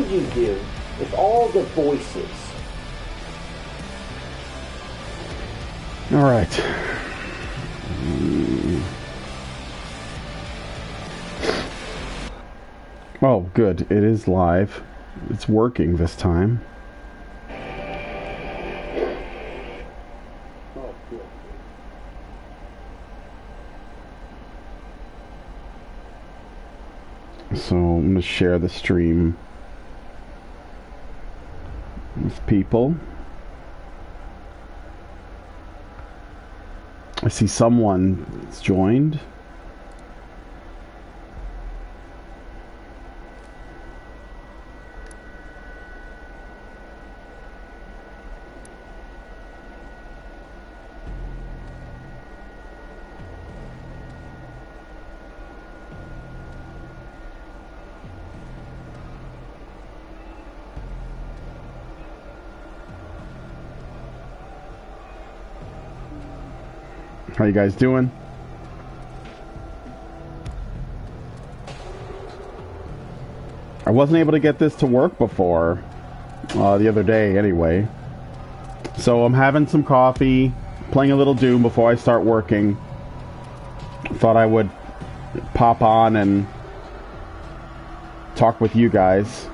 would you do if all the voices... Alright. Oh, good. It is live. It's working this time. Oh, good. So I'm going to share the stream with people. I see someone's joined. How you guys doing? I wasn't able to get this to work before, the other day anyway. So I'm having some coffee, playing a little Doom before I start working. Thought I would pop on and talk with you guys.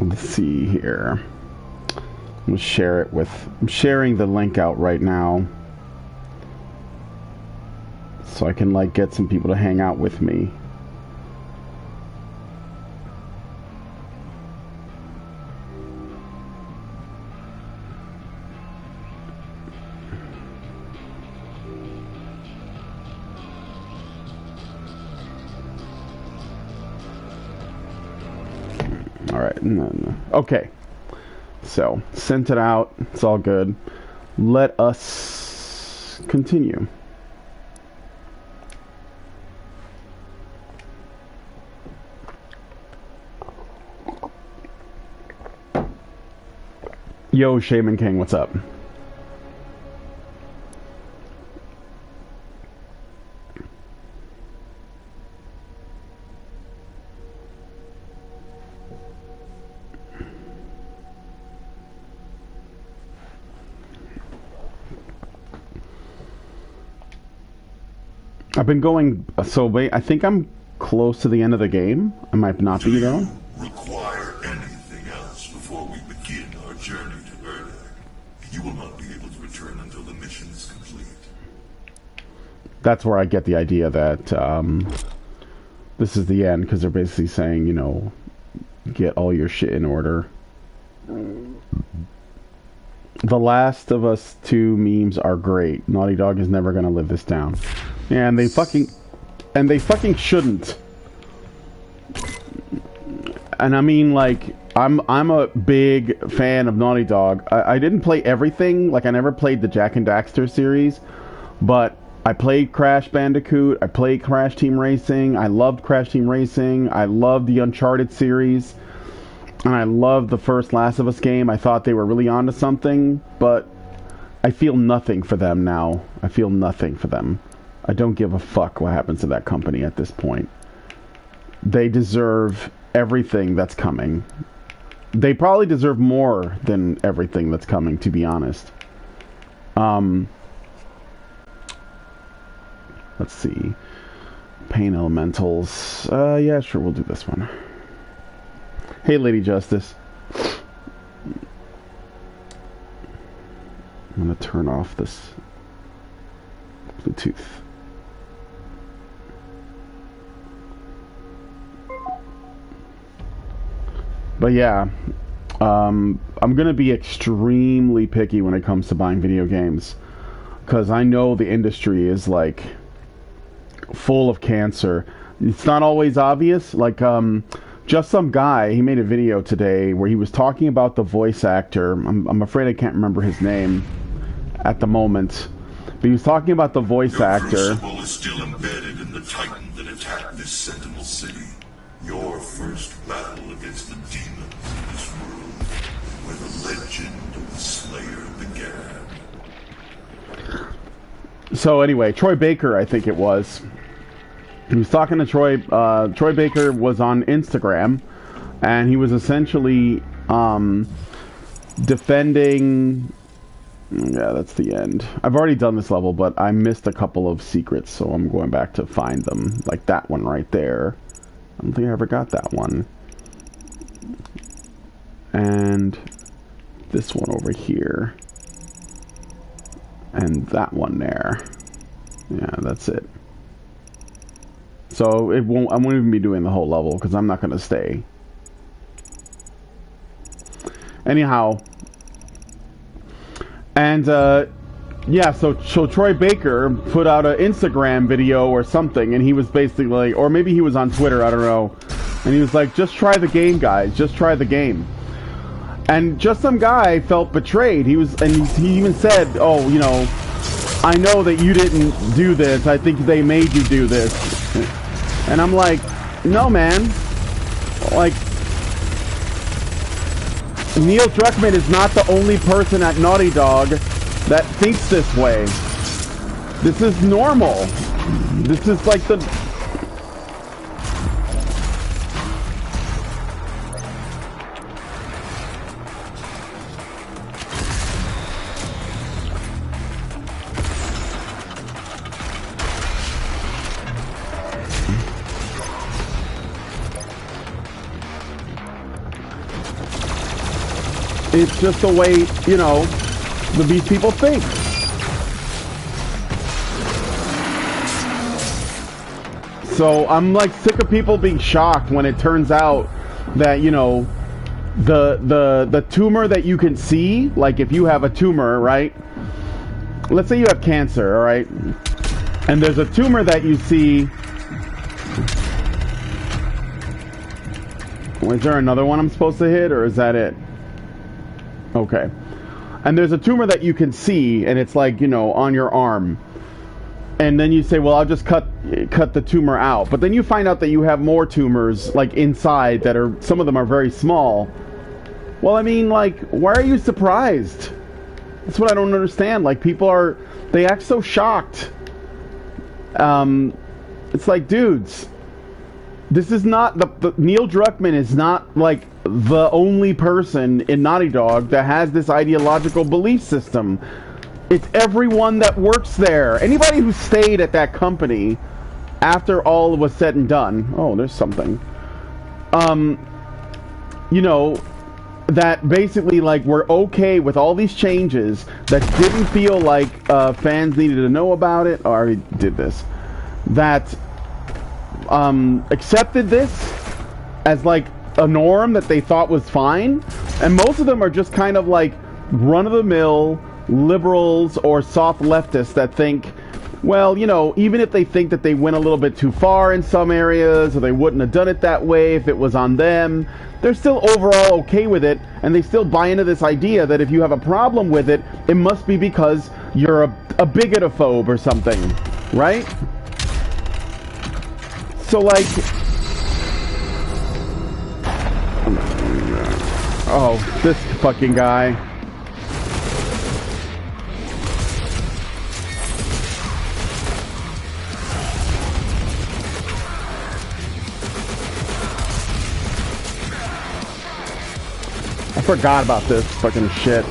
Let's see here. I'm gonna share it with... I'm sharing the link out right now. So I can, like, get some people to hang out with me. Alright, no. Okay. So, sent it out. It's all good. Let us continue. Yo, Shaman King, what's up? I've been going, so I think I'm close to the end of the game. I might not be, though. Require anything else before we begin our journey to Urdak? You will not be able to return until the mission is complete. That's where I get the idea that this is the end, because they're basically saying, you know, get all your shit in order. The Last of Us 2 memes are great. Naughty Dog is never going to live this down. Yeah, and they fucking shouldn't. And I mean, like, I'm a big fan of Naughty Dog. I didn't play everything. Like, I never played the Jak and Daxter series, but I played Crash Bandicoot. I played Crash Team Racing. I loved Crash Team Racing. I loved the Uncharted series. And I loved the first Last of Us game. I thought they were really onto something, but I feel nothing for them now. I feel nothing for them. I don't give a fuck what happens to that company at this point. They deserve everything that's coming. They probably deserve more than everything that's coming, to be honest. Let's see. Pain Elementals. Yeah, sure, we'll do this one. Hey, Lady Justice. I'm gonna turn off this Bluetooth. But yeah, I'm gonna be extremely picky when it comes to buying video games, because I know the industry is like full of cancer. It's not always obvious. Like just some guy, he made a video today where he was talking about the voice actor. I'm afraid I can't remember his name at the moment, but he was talking about the voice actor. Your crucible is still embedded in the Titan that attacked this Sentinel City. Your first battle against the demons in this world, where the legend of the Slayer began. So anyway, Troy Baker, I think it was. He was talking to Troy. Troy Baker was on Instagram, and he was essentially defending. Yeah, that's the end. I've already done this level, but I missed a couple of secrets, so I'm going back to find them. Like that one right there. I don't think I ever got that one. And this one over here. And that one there. Yeah, that's it. So I won't even be doing the whole level because I'm not going to stay. Anyhow. And, yeah, so Troy Baker put out an Instagram video or something, and he was basically like, or maybe he was on Twitter, I don't know. And he was like, just try the game, guys. Just try the game. And just some guy felt betrayed. He even said, oh, you know, I know that you didn't do this. I think they made you do this. And I'm like, no, man. Like, Neil Druckmann is not the only person at Naughty Dog that thinks this way. This is normal. This is like the... It's just the way, you know, these people think. So I'm like sick of people being shocked when it turns out that, you know, the tumor that you can see, like if you have a tumor, right? Let's say you have cancer, all right? And there's a tumor that you see. Is there another one I'm supposed to hit, or is that it? Okay. And there's a tumor that you can see, and it's like, you know, on your arm. And then you say, well, I'll just cut the tumor out. But then you find out that you have more tumors, like, inside that are, some of them are very small. Well, I mean, like, why are you surprised? That's what I don't understand. Like, people they act so shocked. It's like, dudes, this is not, Neil Druckmann is not, like, the only person in Naughty Dog that has this ideological belief system. It's everyone that works there. Anybody who stayed at that company after all was said and done. Oh, there's something. You know, that basically, like, we're okay with all these changes that didn't feel like fans needed to know about it. Oh, I already did this. That accepted this as, like, a norm that they thought was fine, and most of them are just kind of like run-of-the-mill liberals or soft leftists that think, well, you know, even if they think that they went a little bit too far in some areas, or they wouldn't have done it that way if it was on them, they're still overall okay with it, and they still buy into this idea that if you have a problem with it, it must be because you're a bigotophobe or something, right? So, like... Oh, this fucking guy. I forgot about this fucking shit.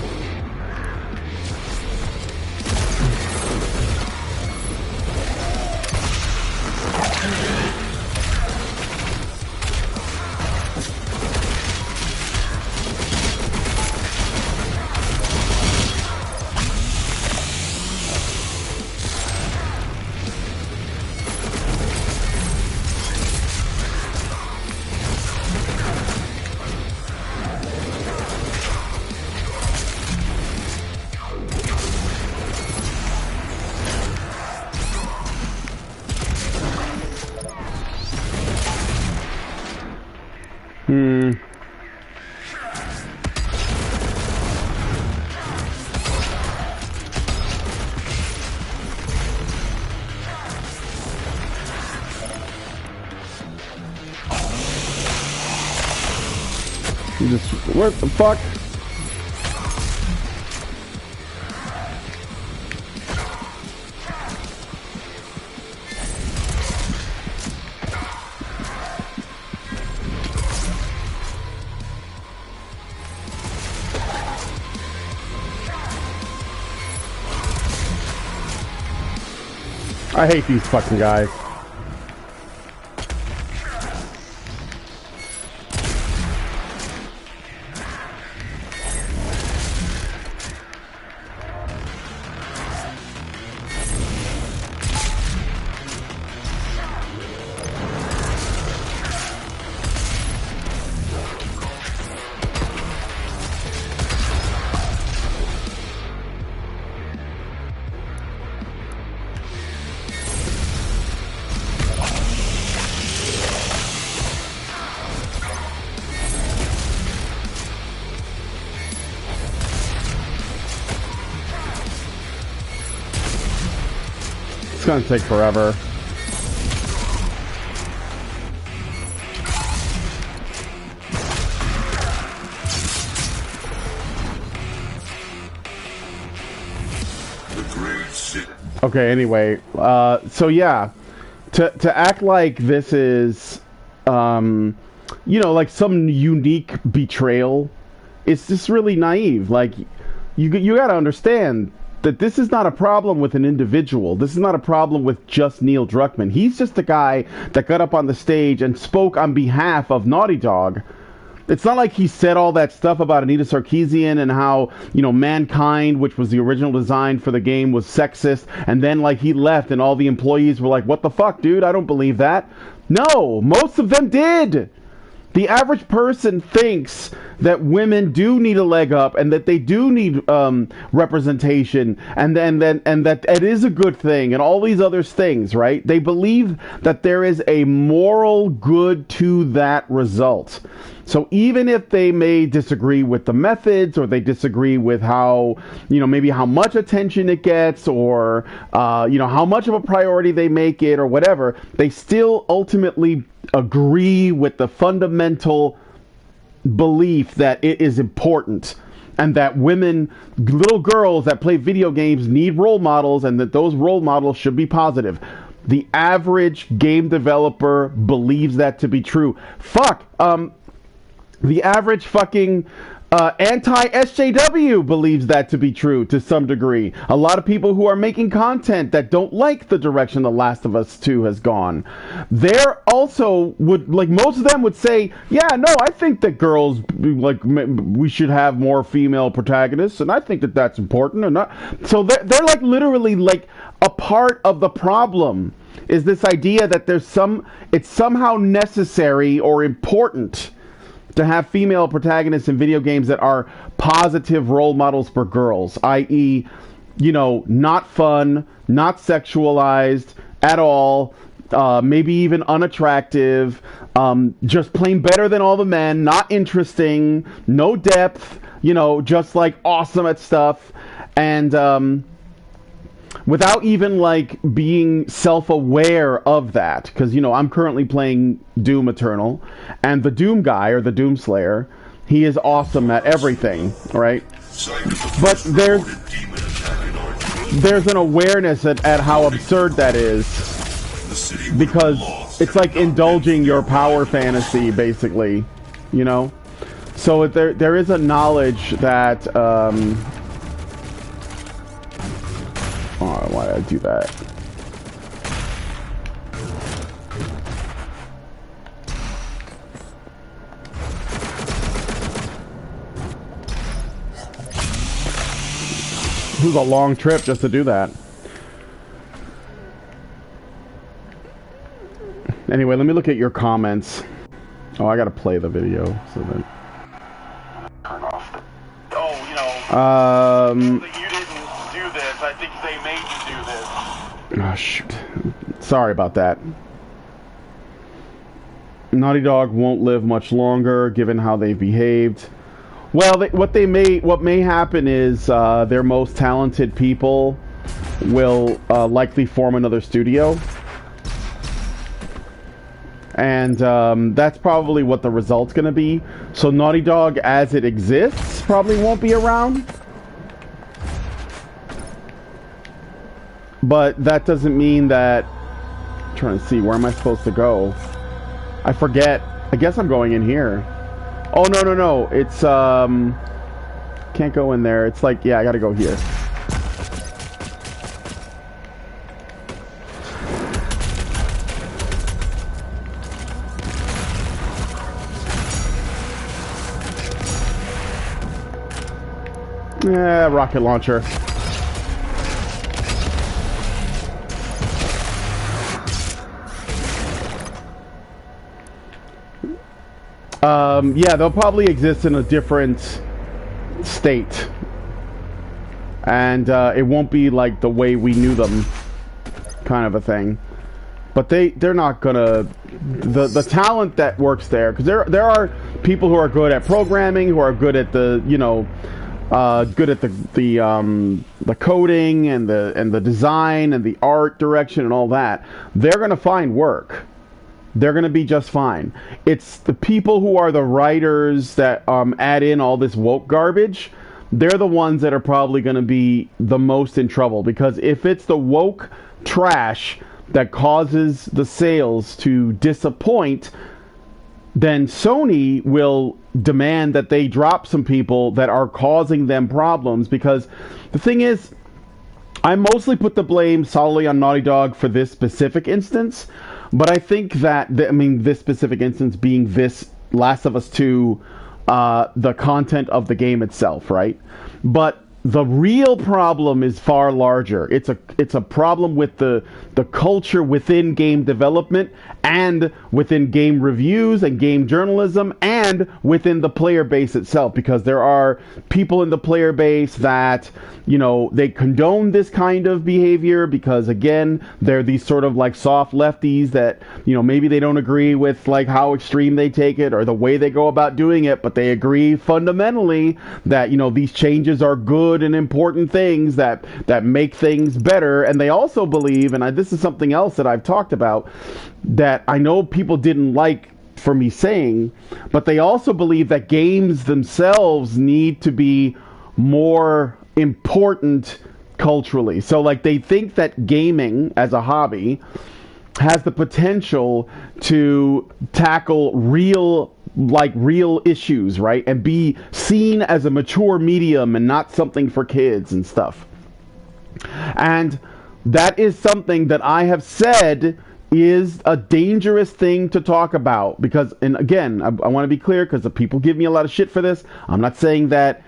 What the fuck? I hate these fucking guys. It's gonna take forever. Okay, anyway, so yeah, to act like this is, you know, like some unique betrayal, it's just really naive. Like, you gotta understand that this is not a problem with an individual. This is not a problem with just Neil Druckmann. He's just the guy that got up on the stage and spoke on behalf of Naughty Dog. It's not like he said all that stuff about Anita Sarkeesian and how, you know, Mankind, which was the original design for the game, was sexist, and then, like, he left and all the employees were like, what the fuck, dude? I don't believe that. No, most of them did. The average person thinks that women do need a leg up and that they do need representation and that it is a good thing and all these other things, right? They believe that there is a moral good to that result. So even if they may disagree with the methods or they disagree with how, you know, maybe how much attention it gets or, you know, how much of a priority they make it or whatever, they still ultimately agree with the fundamental belief that it is important and that women, little girls that play video games need role models and that those role models should be positive. The average game developer believes that to be true. Fuck, the average fucking anti-SJW believes that to be true to some degree. A lot of people who are making content that don't like the direction The Last of Us 2 has gone, they're also would, like, most of them would say, yeah, no, I think that girls, like, we should have more female protagonists, and I think that that's important. And not, so they're like literally like a part of the problem is this idea that it's somehow necessary or important to have female protagonists in video games that are positive role models for girls, i.e., you know, not fun, not sexualized at all, maybe even unattractive, just plain better than all the men, not interesting, no depth, you know, just like awesome at stuff, and without even like being self-aware of that, because, you know, I'm currently playing Doom Eternal, and the Doom guy, or the Doom Slayer, he is awesome at everything, right? But there's an awareness at how absurd that is, because it's like indulging your power fantasy, basically, you know? So there is a knowledge that, oh, why did I do that? It was a long trip just to do that. Anyway, let me look at your comments. Oh, I gotta play the video so that. Turn off. Oh, you know. You didn't do this. I think they made you do this. Oh, shoot. Sorry about that. Naughty Dog won't live much longer, given how they've behaved. Well, what may happen is their most talented people will likely form another studio. And that's probably what the result's going to be. So Naughty Dog, as it exists, probably won't be around. But that doesn't mean that... I'm trying to see, where am I supposed to go? I forget. I guess I'm going in here. Oh, no. It's, can't go in there. It's like, yeah, I gotta go here. Rocket launcher. Yeah, they'll probably exist in a different state. And it won't be like the way we knew them, kind of a thing. But they're not gonna... The talent that works there, because there are people who are good at programming, who are good at the, you know, good at the coding and the design and the art direction and all that. They're gonna find work. They're going to be just fine. It's the people who are the writers that add in all this woke garbage. They're the ones that are probably going to be the most in trouble, because if it's the woke trash that causes the sales to disappoint, then Sony will demand that they drop some people that are causing them problems. Because the thing is, I mostly put the blame solely on Naughty Dog for this specific instance. But I think that, this specific instance being this Last of Us 2, the content of the game itself, right? But the real problem is far larger. It's a problem with the culture within game development and within game reviews and game journalism and within the player base itself, because there are people in the player base that, you know, they condone this kind of behavior because, again, they're these sort of like soft lefties that, you know, maybe they don't agree with like how extreme they take it or the way they go about doing it, but they agree fundamentally that, you know, these changes are good and important things that make things better. And they also believe, and this is something else that I've talked about that I know people didn't like for me saying, but they also believe that games themselves need to be more important culturally. So like they think that gaming as a hobby has the potential to tackle real issues, right? And be seen as a mature medium and not something for kids and stuff. And that is something that I have said is a dangerous thing to talk about, because, and again, I want to be clear, because the people give me a lot of shit for this. I'm not saying that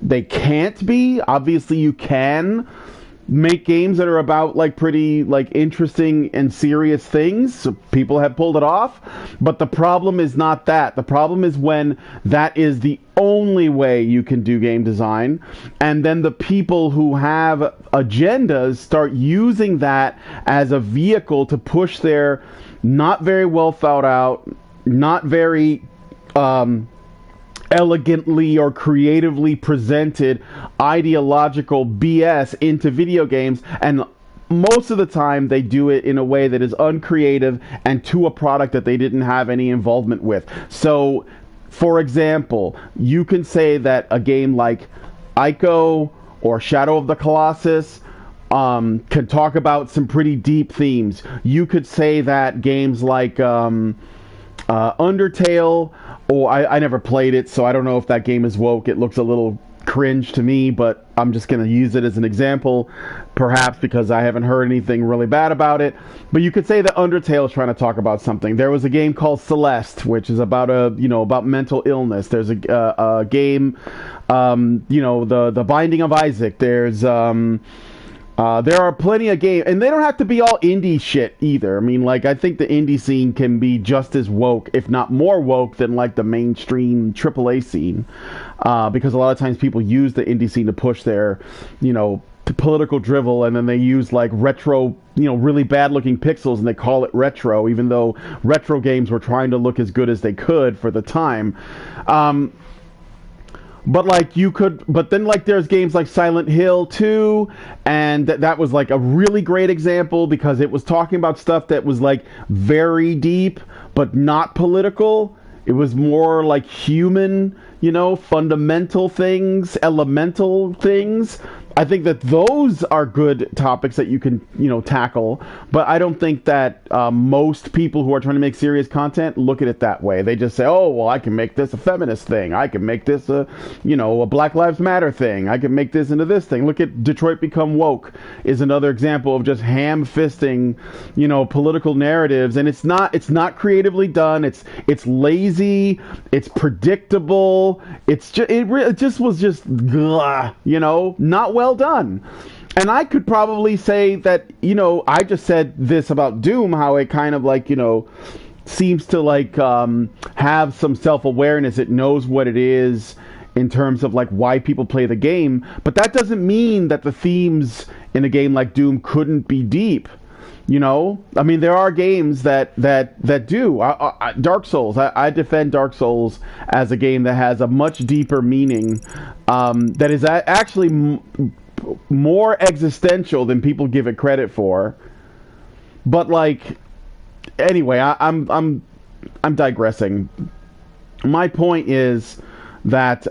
they can't be. Obviously you can make games that are about like pretty like interesting and serious things. So people have pulled it off, but the problem is not that. The problem is when that is the only way you can do game design, and then the people who have agendas start using that as a vehicle to push their not very well thought out, not very elegantly or creatively presented ideological BS into video games. And most of the time they do it in a way that is uncreative and to a product that they didn't have any involvement with. So for example, you can say that a game like Ico or Shadow of the Colossus can talk about some pretty deep themes. You could say that games like Undertale, I never played it, so I don't know if that game is woke. It looks a little cringe to me, but I'm just going to use it as an example, perhaps because I haven't heard anything really bad about it. But you could say that Undertale is trying to talk about something. There was a game called Celeste, which is about about mental illness. There's a game, the Binding of Isaac. There's there are plenty of games, and they don't have to be all indie shit either. I mean, like, I think the indie scene can be just as woke, if not more woke, than like the mainstream AAA scene, because a lot of times people use the indie scene to push their, political drivel, and then they use like retro, really bad looking pixels, and they call it retro, even though retro games were trying to look as good as they could for the time. But then there's games like Silent Hill 2, and that was like a really great example because it was talking about stuff that was like very deep, but not political. It was more like human, fundamental things, elemental things. I think that those are good topics that you can, tackle. But I don't think that most people who are trying to make serious content look at it that way. They just say, "Oh, well, I can make this a feminist thing. I can make this a Black Lives Matter thing. I can make this into this thing." Look at Detroit Become Woke is another example of just ham-fisting, political narratives, and it's not creatively done. It's lazy. It's predictable. It just was just not well done. And I could probably say that, I just said this about Doom, how it kind of seems to have some self-awareness. It knows what it is in terms of why people play the game. But that doesn't mean that the themes in a game like Doom couldn't be deep. I mean, there are games that do. Dark Souls. I defend Dark Souls as a game that has a much deeper meaning, that is actually more existential than people give it credit for. But anyway, I'm digressing. My point is that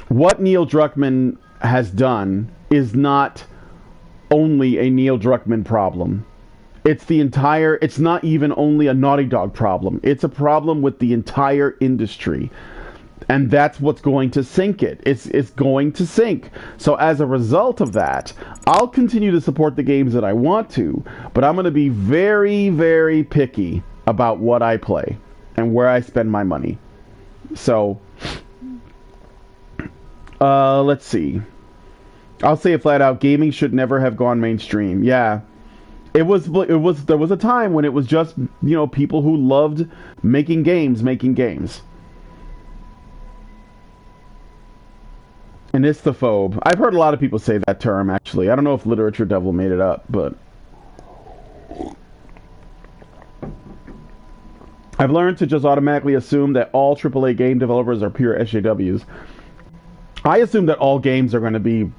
what Neil Druckmann has done is not only a Neil Druckmann problem. It's not even only a Naughty Dog problem. It's a problem with the entire industry. And that's what's going to sink it. It's going to sink. So as a result of that, I'll continue to support the games that I want to, but I'm going to be very, very picky about what I play and where I spend my money. So, let's see. I'll say it flat out, gaming should never have gone mainstream. Yeah. There was a time when it was just, people who loved making games. Anistophobe. I've heard a lot of people say that term, actually. I don't know if Literature Devil made it up, but I've learned to just automatically assume that all AAA game developers are pure SJWs. I assume that all games are going to be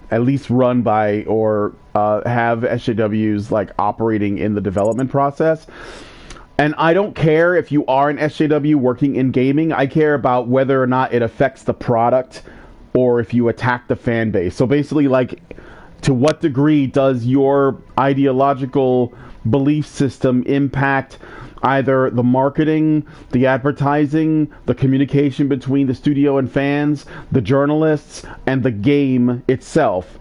at least run by or have SJWs operating in the development process. And I don't care if you are an SJW working in gaming. I care about whether or not it affects the product or if you attack the fan base. So basically, to what degree does your ideological belief system impact either the marketing, the advertising, the communication between the studio and fans, the journalists, and the game itself?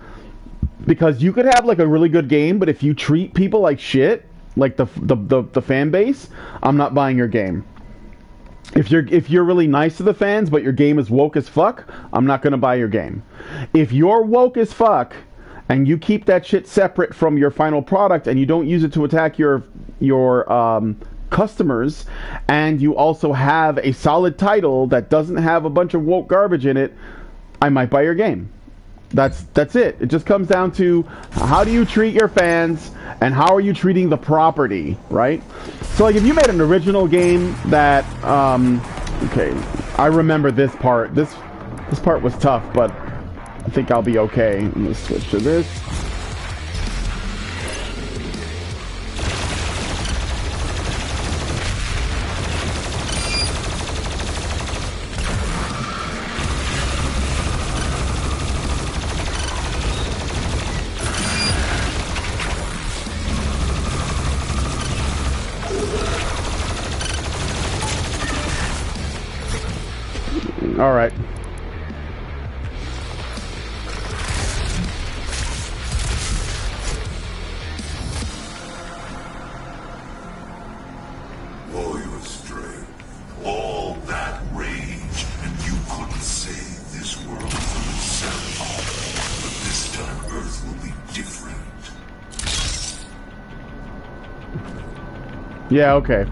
Because you could have a really good game, but if you treat people like shit, the fan base, I'm not buying your game. If you're really nice to the fans, but your game is woke as fuck, I'm not gonna buy your game. If you're woke as fuck and you keep that shit separate from your final product and you don't use it to attack your customers, and you also have a solid title that doesn't have a bunch of woke garbage in it, I might buy your game. That's it. It just comes down to how do you treat your fans and how are you treating the property, right? So if you made an original game that okay, I remember this part. This part was tough, but I think I'll be okay. I'm gonna switch to this. All right. All your strength, all that rage, and you couldn't save this world from itself. But this time Earth will be different. Yeah, okay.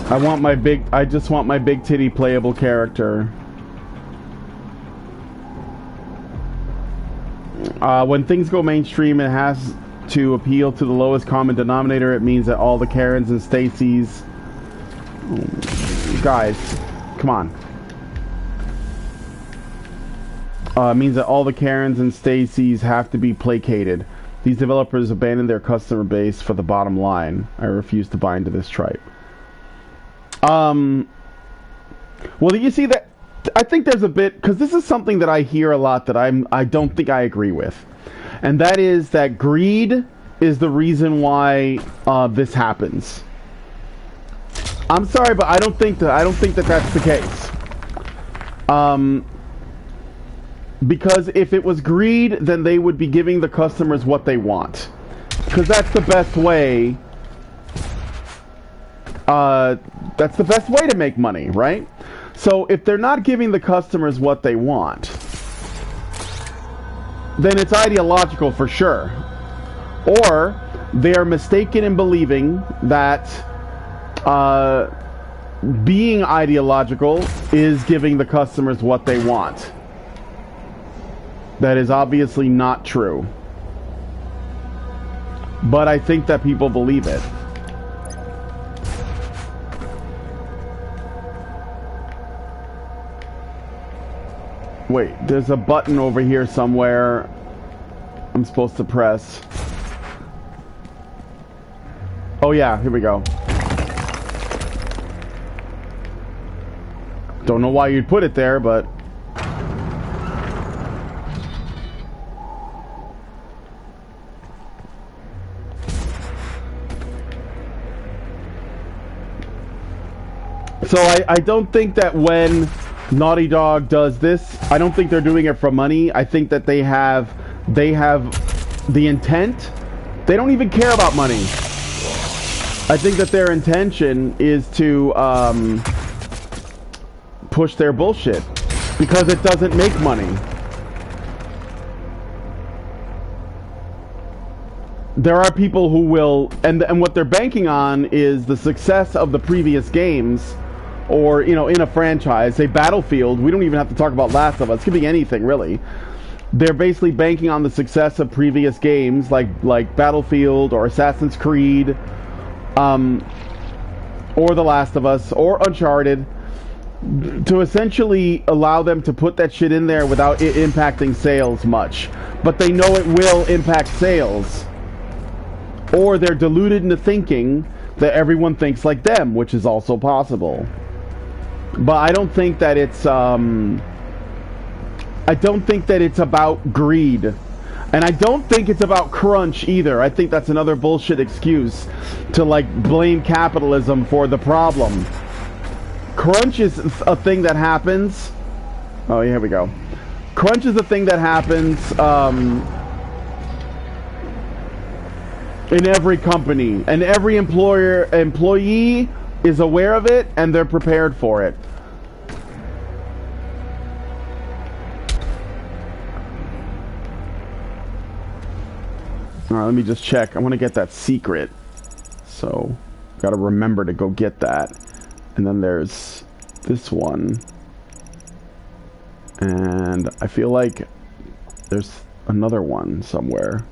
I just want my big titty playable character. When things go mainstream, it has to appeal to the lowest common denominator. It means that all the Karens and Stacys... guys, come on. It means that all the Karens and Stacys have to be placated. These developers abandon their customer base for the bottom line. I refuse to buy into this tripe. Well, you see that, I think there's a bit, because this is something that I hear a lot that I don't think I agree with. And that is that greed is the reason why this happens. I'm sorry, but I don't think that that's the case. Because if it was greed, then they would be giving the customers what they want. Because that's the best way. That's the best way to make money, right? So if they're not giving the customers what they want, then it's ideological for sure. Or they are mistaken in believing that being ideological is giving the customers what they want. That is obviously not true. But I think that people believe it. Wait, there's a button over here somewhere I'm supposed to press. Oh yeah, here we go. Don't know why you'd put it there, but... So I don't think that when Naughty Dog does this, I don't think they're doing it for money. I think that they have the intent. They don't even care about money. I think that their intention is to push their bullshit because it doesn't make money. There are people who will, and what they're banking on is the success of the previous games. Or, you know, in a franchise, say Battlefield, we don't even have to talk about Last of Us, it could be anything, really. They're basically banking on the success of previous games, like Battlefield, or Assassin's Creed, or The Last of Us, or Uncharted, to essentially allow them to put that shit in there without it impacting sales much. But they know it will impact sales. Or they're deluded into thinking that everyone thinks like them, which is also possible. But I don't think that it's about greed. And I don't think it's about crunch either. I think that's another bullshit excuse to like blame capitalism for the problem. Crunch is a thing that happens. Oh, here we go. Crunch is a thing that happens in every company, and every employee is aware of it, and they're prepared for it. Alright, let me just check. I want to get that secret. So, gotta remember to go get that. And then there's this one. And I feel like there's another one somewhere.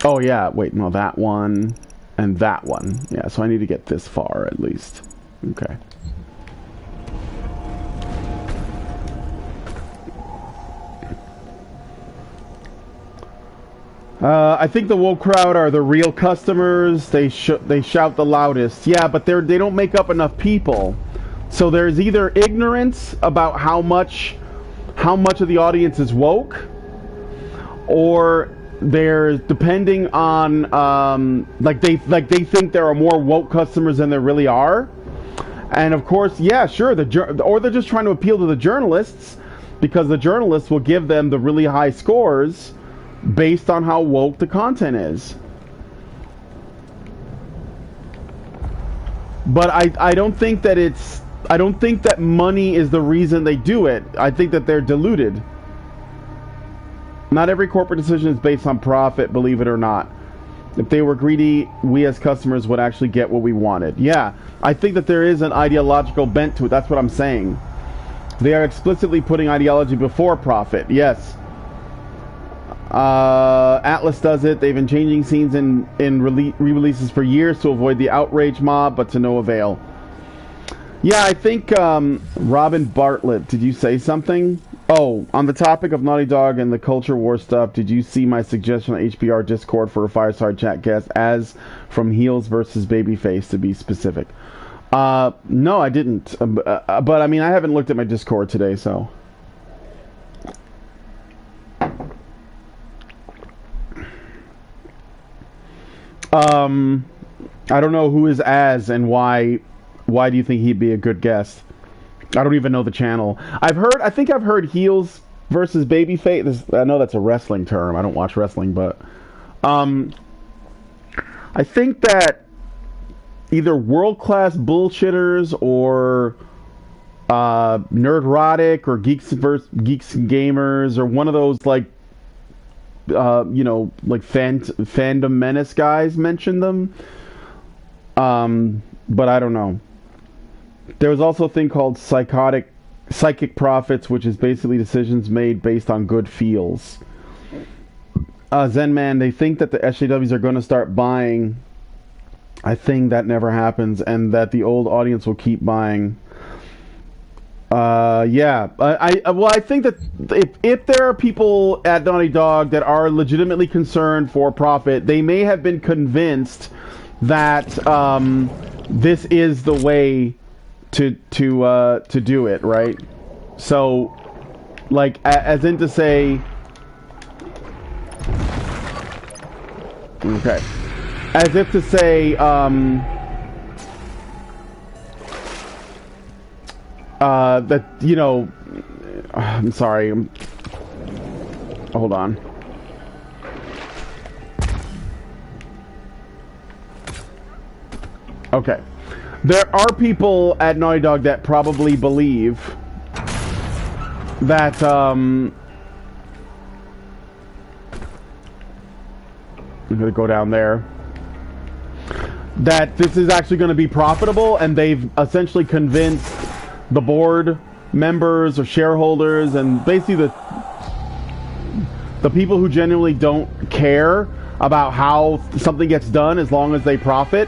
Oh yeah, wait, no, that one and that one. Yeah, so I need to get this far at least. Okay. I think the woke crowd are the real customers. They shout the loudest. Yeah, but they don't make up enough people. So there's either ignorance about how much of the audience is woke, or they're depending on like they think there are more woke customers than there really are. And of course, yeah, sure, or they're just trying to appeal to the journalists, because the journalists will give them the really high scores based on how woke the content is. But I don't think that money is the reason they do it. I think that they're deluded. Not every corporate decision is based on profit, believe it or not. If they were greedy, we as customers would actually get what we wanted. Yeah, I think that there is an ideological bent to it. That's what I'm saying. They are explicitly putting ideology before profit. Yes. Atlas does it. They've been changing scenes in re-releases for years to avoid the outrage mob, but to no avail. Yeah, I think Robin Bartlett, did you say something? Oh, on the topic of Naughty Dog and the culture war stuff, did you see my suggestion on HBR Discord for a Fireside Chat guest as from Heels versus Babyface, to be specific? No, I didn't. But I mean, I haven't looked at my Discord today, so. I don't know who is Az and why. Why do you think he'd be a good guest? I don't even know the channel. I think I've heard Heels versus Babyface. I know that's a wrestling term. I don't watch wrestling, but I think that either World Class Bullshitters or Nerdrotic or Geeks and Gamers or one of those like like Fandom Menace guys mentioned them. But I don't know. There was also a thing called Psychic Profits, which is basically decisions made based on good feels. Zenman, they think that the SJWs are going to start buying. I think that never happens, and that the old audience will keep buying. Yeah. I think that if there are people at Naughty Dog that are legitimately concerned for profit, they may have been convinced that this is the way to do it, right? So, like, as in to say, okay, as if to say, that, you know, I'm sorry, hold on. Okay. There are people at Naughty Dog that probably believe that, I'm gonna go down there, that this is actually going to be profitable, and they've essentially convinced the board members or shareholders and basically the people who genuinely don't care about how something gets done as long as they profit.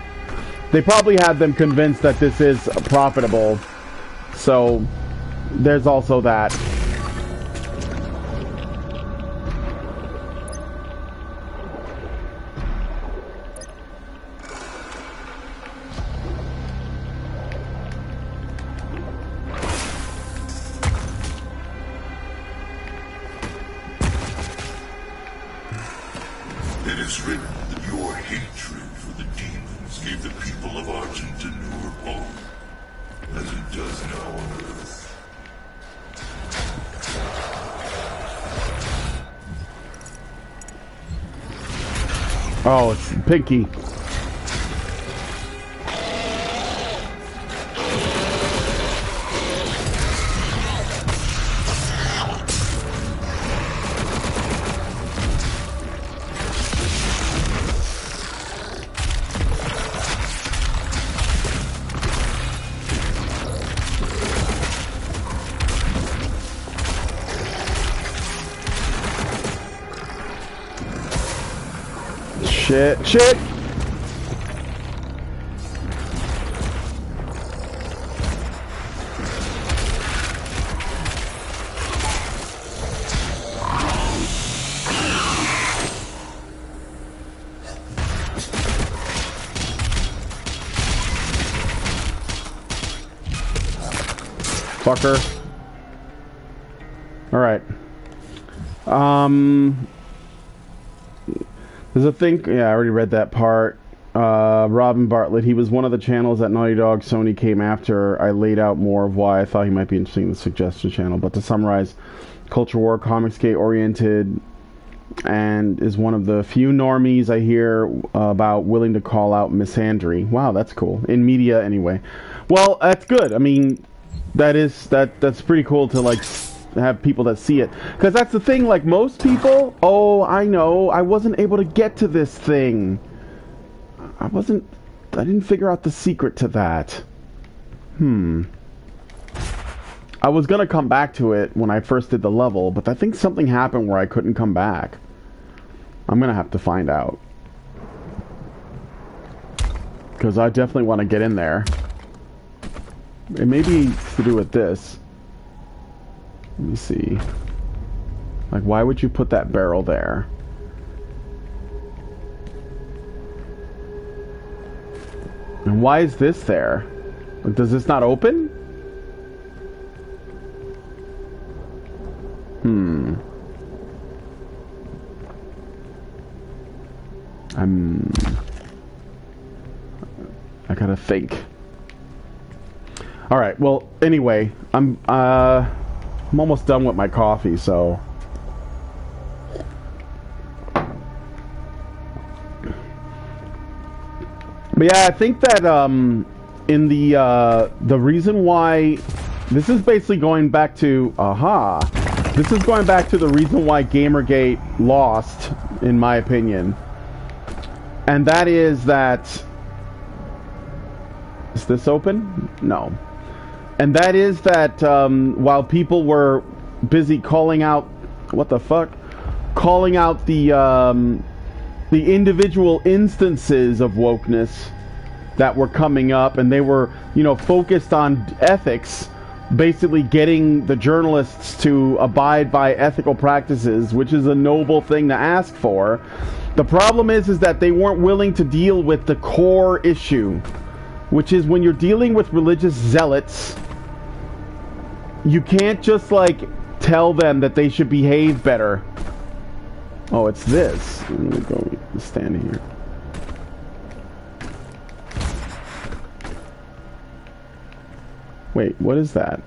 They probably have them convinced that this is profitable. So, there's also that. It is written that your hatred for the demons gave the people of Argent D'Nur hope, as it does now on Earth. Oh, it's Pinky. Shit! Fucker. Alright. There's a thing, yeah, I already read that part. Robin Bartlett, he was one of the channels that Naughty Dog Sony came after. I laid out more of why I thought he might be interesting in the suggestion channel. But to summarize, Culture War, Comicsgate oriented, and is one of the few normies I hear about willing to call out misandry. Wow, that's cool. In media, anyway. Well, that's good. I mean, that's pretty cool to, like, have people that see it, because that's the thing. Like, most people, oh, I know, I wasn't able to get to this thing. I didn't figure out the secret to that. I was gonna come back to it when I first did the level, but I think something happened where I couldn't come back. I'm gonna have to find out, because I definitely want to get in there. It may be to do with this. Let me see. Like, why would you put that barrel there? And why is this there? Like, does this not open? I gotta think. Alright, well, anyway, I'm almost done with my coffee, so... But yeah, I think that, in the reason why... This is basically going back to... This is going back to the reason why Gamergate lost, in my opinion. And that is that... Is this open? No. And that is that while people were busy calling out... What the fuck? Calling out the individual instances of wokeness that were coming up, and they were, you know, focused on ethics, basically getting the journalists to abide by ethical practices, which is a noble thing to ask for. The problem is that they weren't willing to deal with the core issue, which is when you're dealing with religious zealots, you can't just, like, tell them that they should behave better. Oh, it's this. Let me go stand here. Wait, what is that?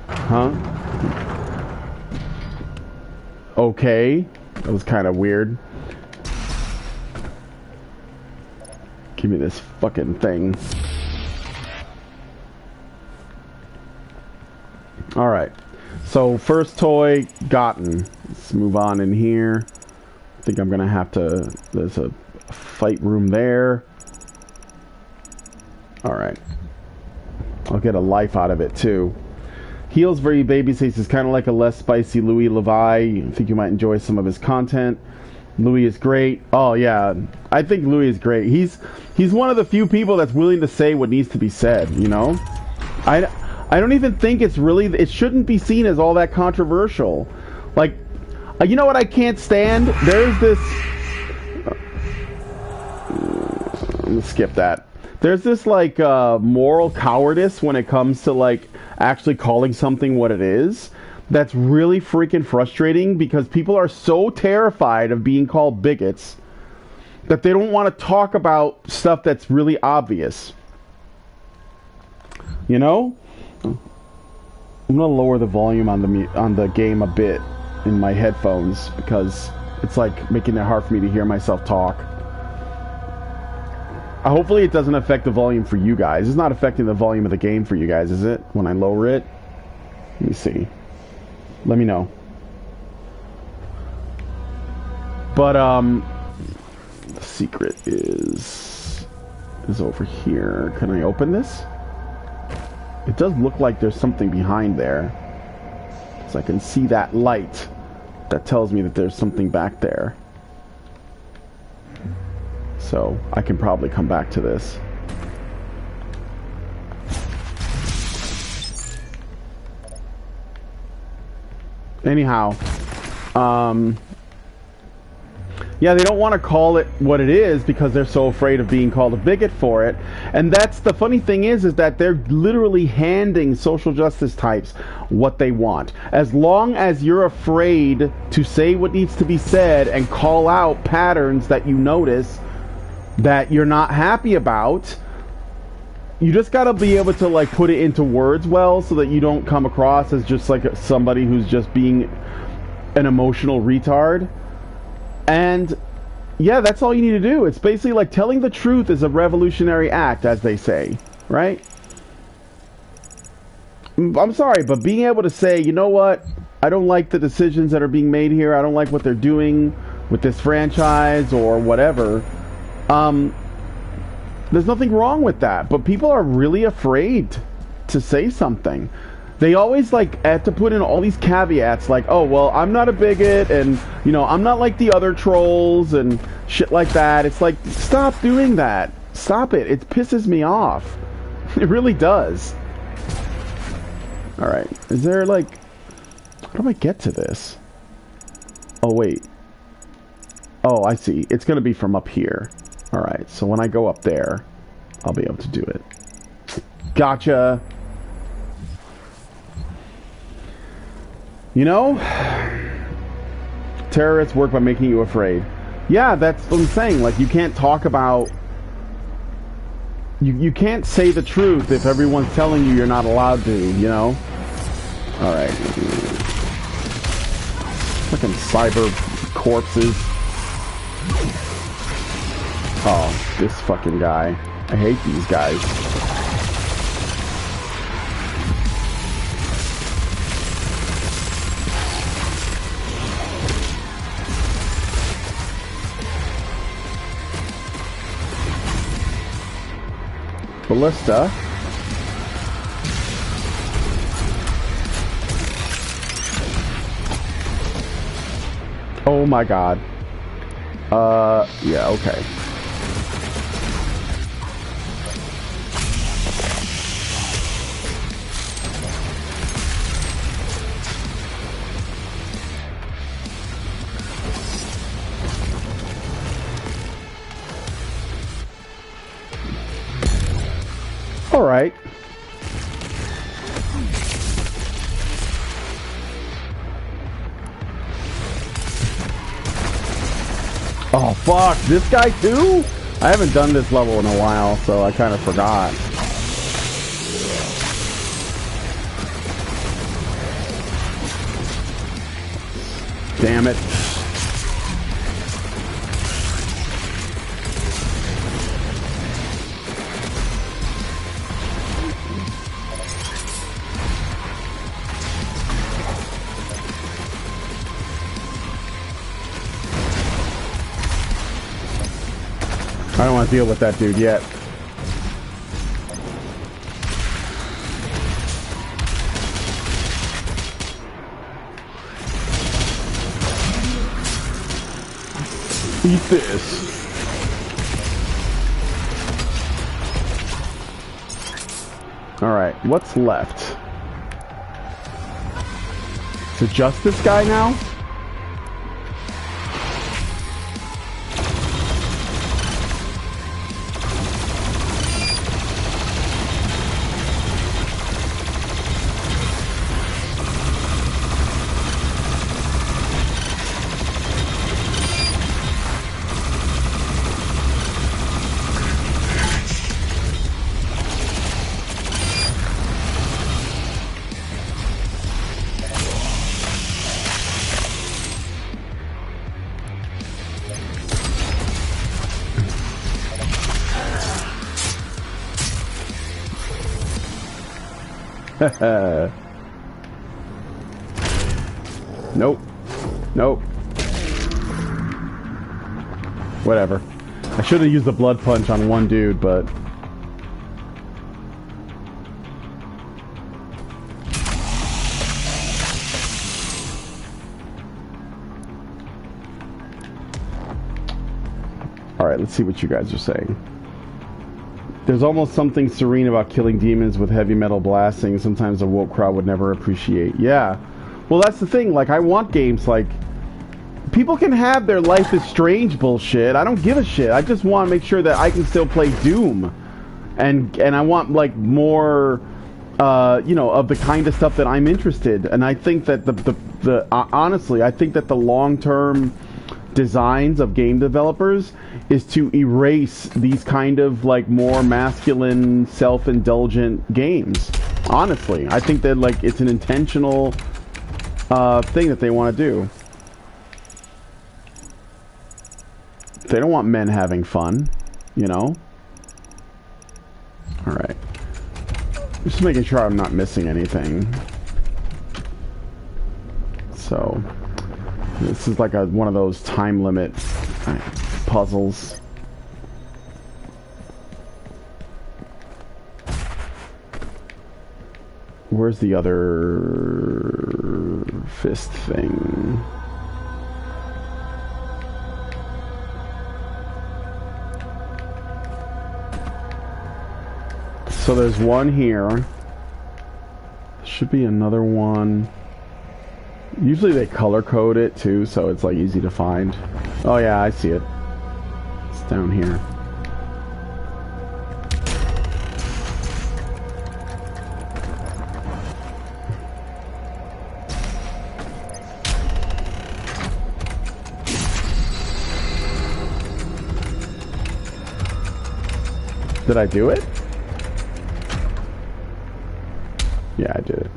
Huh? Okay. That was kind of weird. Give me this fucking thing. Alright. So, first toy gotten. Let's move on in here. I think I'm gonna have to... There's a fight room there. Alright. I'll get a life out of it, too. Heels for you, Babyface is kind of like a less spicy Louis Levi. I think you might enjoy some of his content. Louis is great. Oh, yeah. I think Louis is great. He's one of the few people that's willing to say what needs to be said, you know? I don't even think it's really... It shouldn't be seen as all that controversial. Like, you know what I can't stand? There's this... I'm gonna skip that. There's this, like, moral cowardice when it comes to, like, actually calling something what it is. That's really freaking frustrating because people are so terrified of being called bigots that they don't want to talk about stuff that's really obvious. You know? I'm gonna lower the volume on the game a bit in my headphones because it's like making it hard for me to hear myself talk. Hopefully it doesn't affect the volume for you guys. It's not affecting the volume of the game for you guys, is it? When I lower it? Let me see. Let me know. But, the secret is over here. Can I open this? It does look like there's something behind there. So I can see that light. That tells me that there's something back there. So, I can probably come back to this. Anyhow, yeah, they don't want to call it what it is because they're so afraid of being called a bigot for it. And that's the funny thing is that they're literally handing social justice types what they want. As long as you're afraid to say what needs to be said and call out patterns that you notice that you're not happy about, you just gotta be able to, like, put it into words well so that you don't come across as just like somebody who's just being an emotional retard. And yeah, that's all you need to do. It's basically like telling the truth is a revolutionary act, as they say, right? I'm sorry, but being able to say, you know what, I don't like the decisions that are being made here, I don't like what they're doing with this franchise or whatever, there's nothing wrong with that, but people are really afraid to say something. They always, like, have to put in all these caveats, like, oh, well, I'm not a bigot, and, you know, I'm not like the other trolls, and shit like that. It's like, stop doing that. Stop it. It pisses me off. It really does. Alright, is there like... How do I get to this? Oh, wait. Oh, I see. It's gonna be from up here. Alright, so when I go up there, I'll be able to do it. Gotcha! You know, terrorists work by making you afraid. Yeah, that's what I'm saying. Like, you can't talk about... You can't say the truth if everyone's telling you you're not allowed to, you know? Alright. Fucking cyber corpses. Oh, this fucking guy. I hate these guys. Ballista. Oh my god. Yeah, okay. All right. Oh, fuck. This guy, too? I haven't done this level in a while, so I kind of forgot. Damn it. I don't want to deal with that dude yet. Eat this. Alright, what's left? Is it just this guy now? Nope. Nope. Whatever. I should have used the blood punch on one dude, but... Alright, let's see what you guys are saying. There's almost something serene about killing demons with heavy metal blasting. Sometimes a woke crowd would never appreciate. Yeah. Well, that's the thing. Like, I want games like... People can have their Life is Strange bullshit. I don't give a shit. I just want to make sure that I can still play Doom. And I want, like, more, you know, of the kind of stuff that I'm interested. And I think that honestly, I think that the long-term designs of game developers is to erase these kind of like more masculine, self-indulgent games. Honestly, I think that like it's an intentional thing that they want to do. They don't want men having fun, you know? Alright. Just making sure I'm not missing anything. So this is like one of those time limit puzzles. Where's the other fist thing? So there's one here. Should be another one. Usually they color code it too, so it's like easy to find. Oh yeah, I see it. It's down here. Did I do it? Yeah, I did it.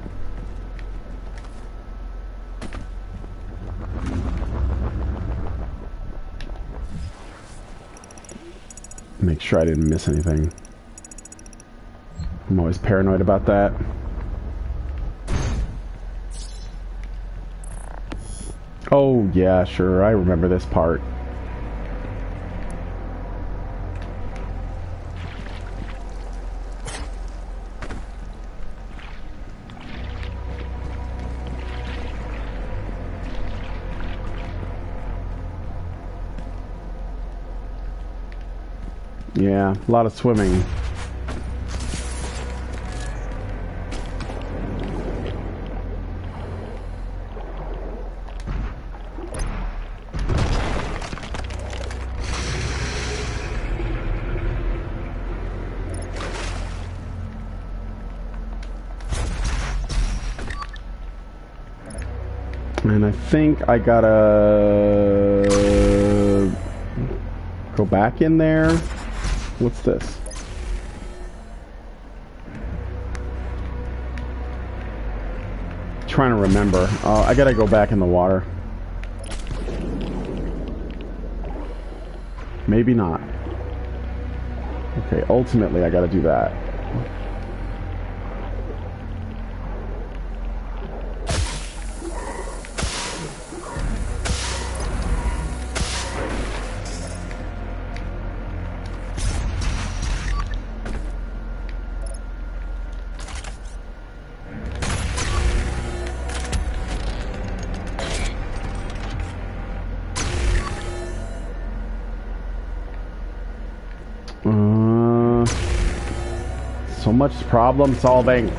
Make sure I didn't miss anything. I'm always paranoid about that. Oh, yeah, sure. I remember this part. Yeah, a lot of swimming. And I think I gotta go back in there. What's this? Trying to remember. I gotta go back in the water. Maybe not. Okay, ultimately I gotta do that. So much problem solving.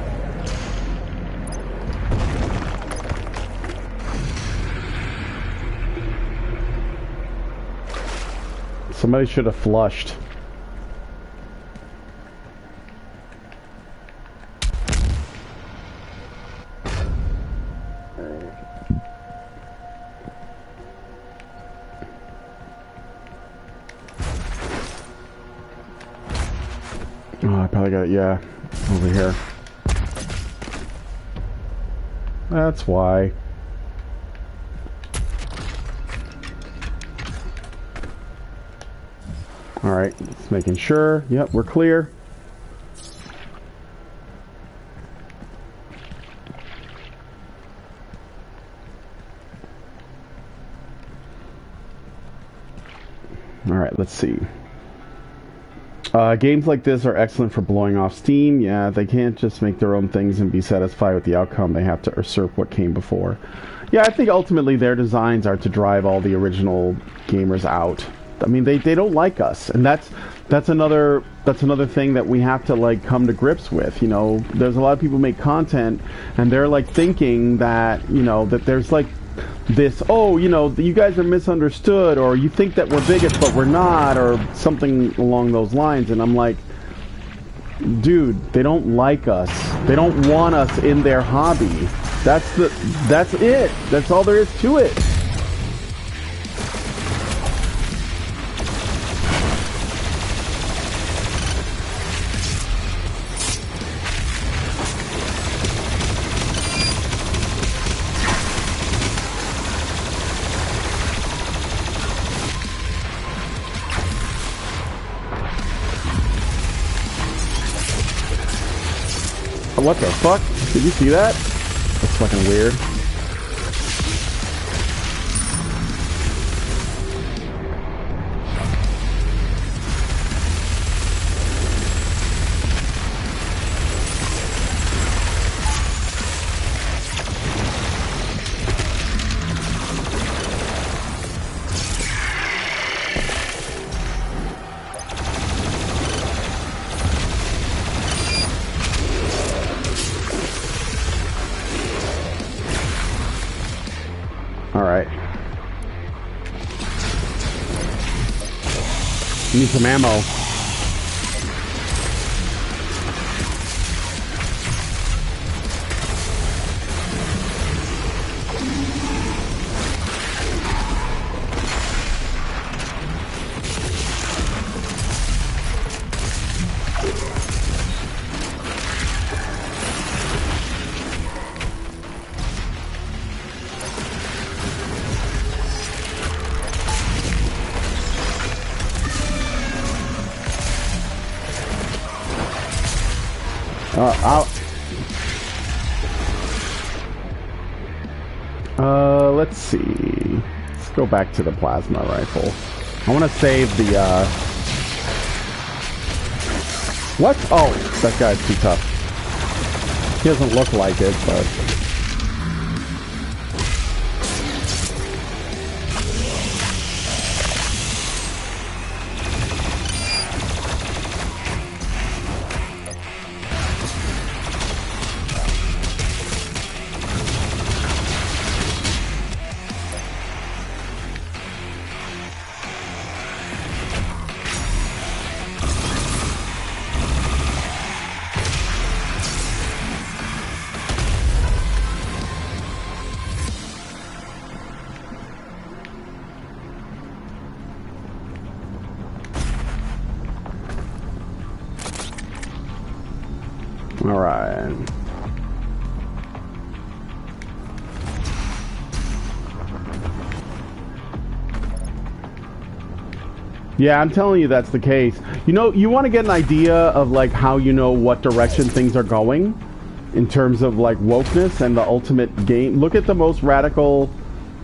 Somebody should have flushed. Oh, I probably got it, yeah, over here. That's why. Alright, just making sure. Yep, we're clear. Alright, let's see. Games like this are excellent for blowing off steam. Yeah, they can't just make their own things and be satisfied with the outcome. They have to usurp what came before. Yeah, I think ultimately their designs are to drive all the original gamers out. I mean, they don't like us, and that's another thing that we have to like come to grips with. You know, there's a lot of people make content, and they're like thinking that, you know, that there's like this, oh, you know, you guys are misunderstood, or you think that we're bigots but we're not, or something along those lines. And I'm like, dude, they don't like us. They don't want us in their hobby. That's it. That's all there is to it. What the fuck? Did you see that? That's fucking weird. Alright. Need some ammo. Let's see. Let's go back to the plasma rifle. I want to save the, What? Oh, that guy's too tough. He doesn't look like it, but... Alright. Yeah, I'm telling you that's the case. You know, you want to get an idea of like how you know what direction things are going in terms of like wokeness and the ultimate game. Look at the most radical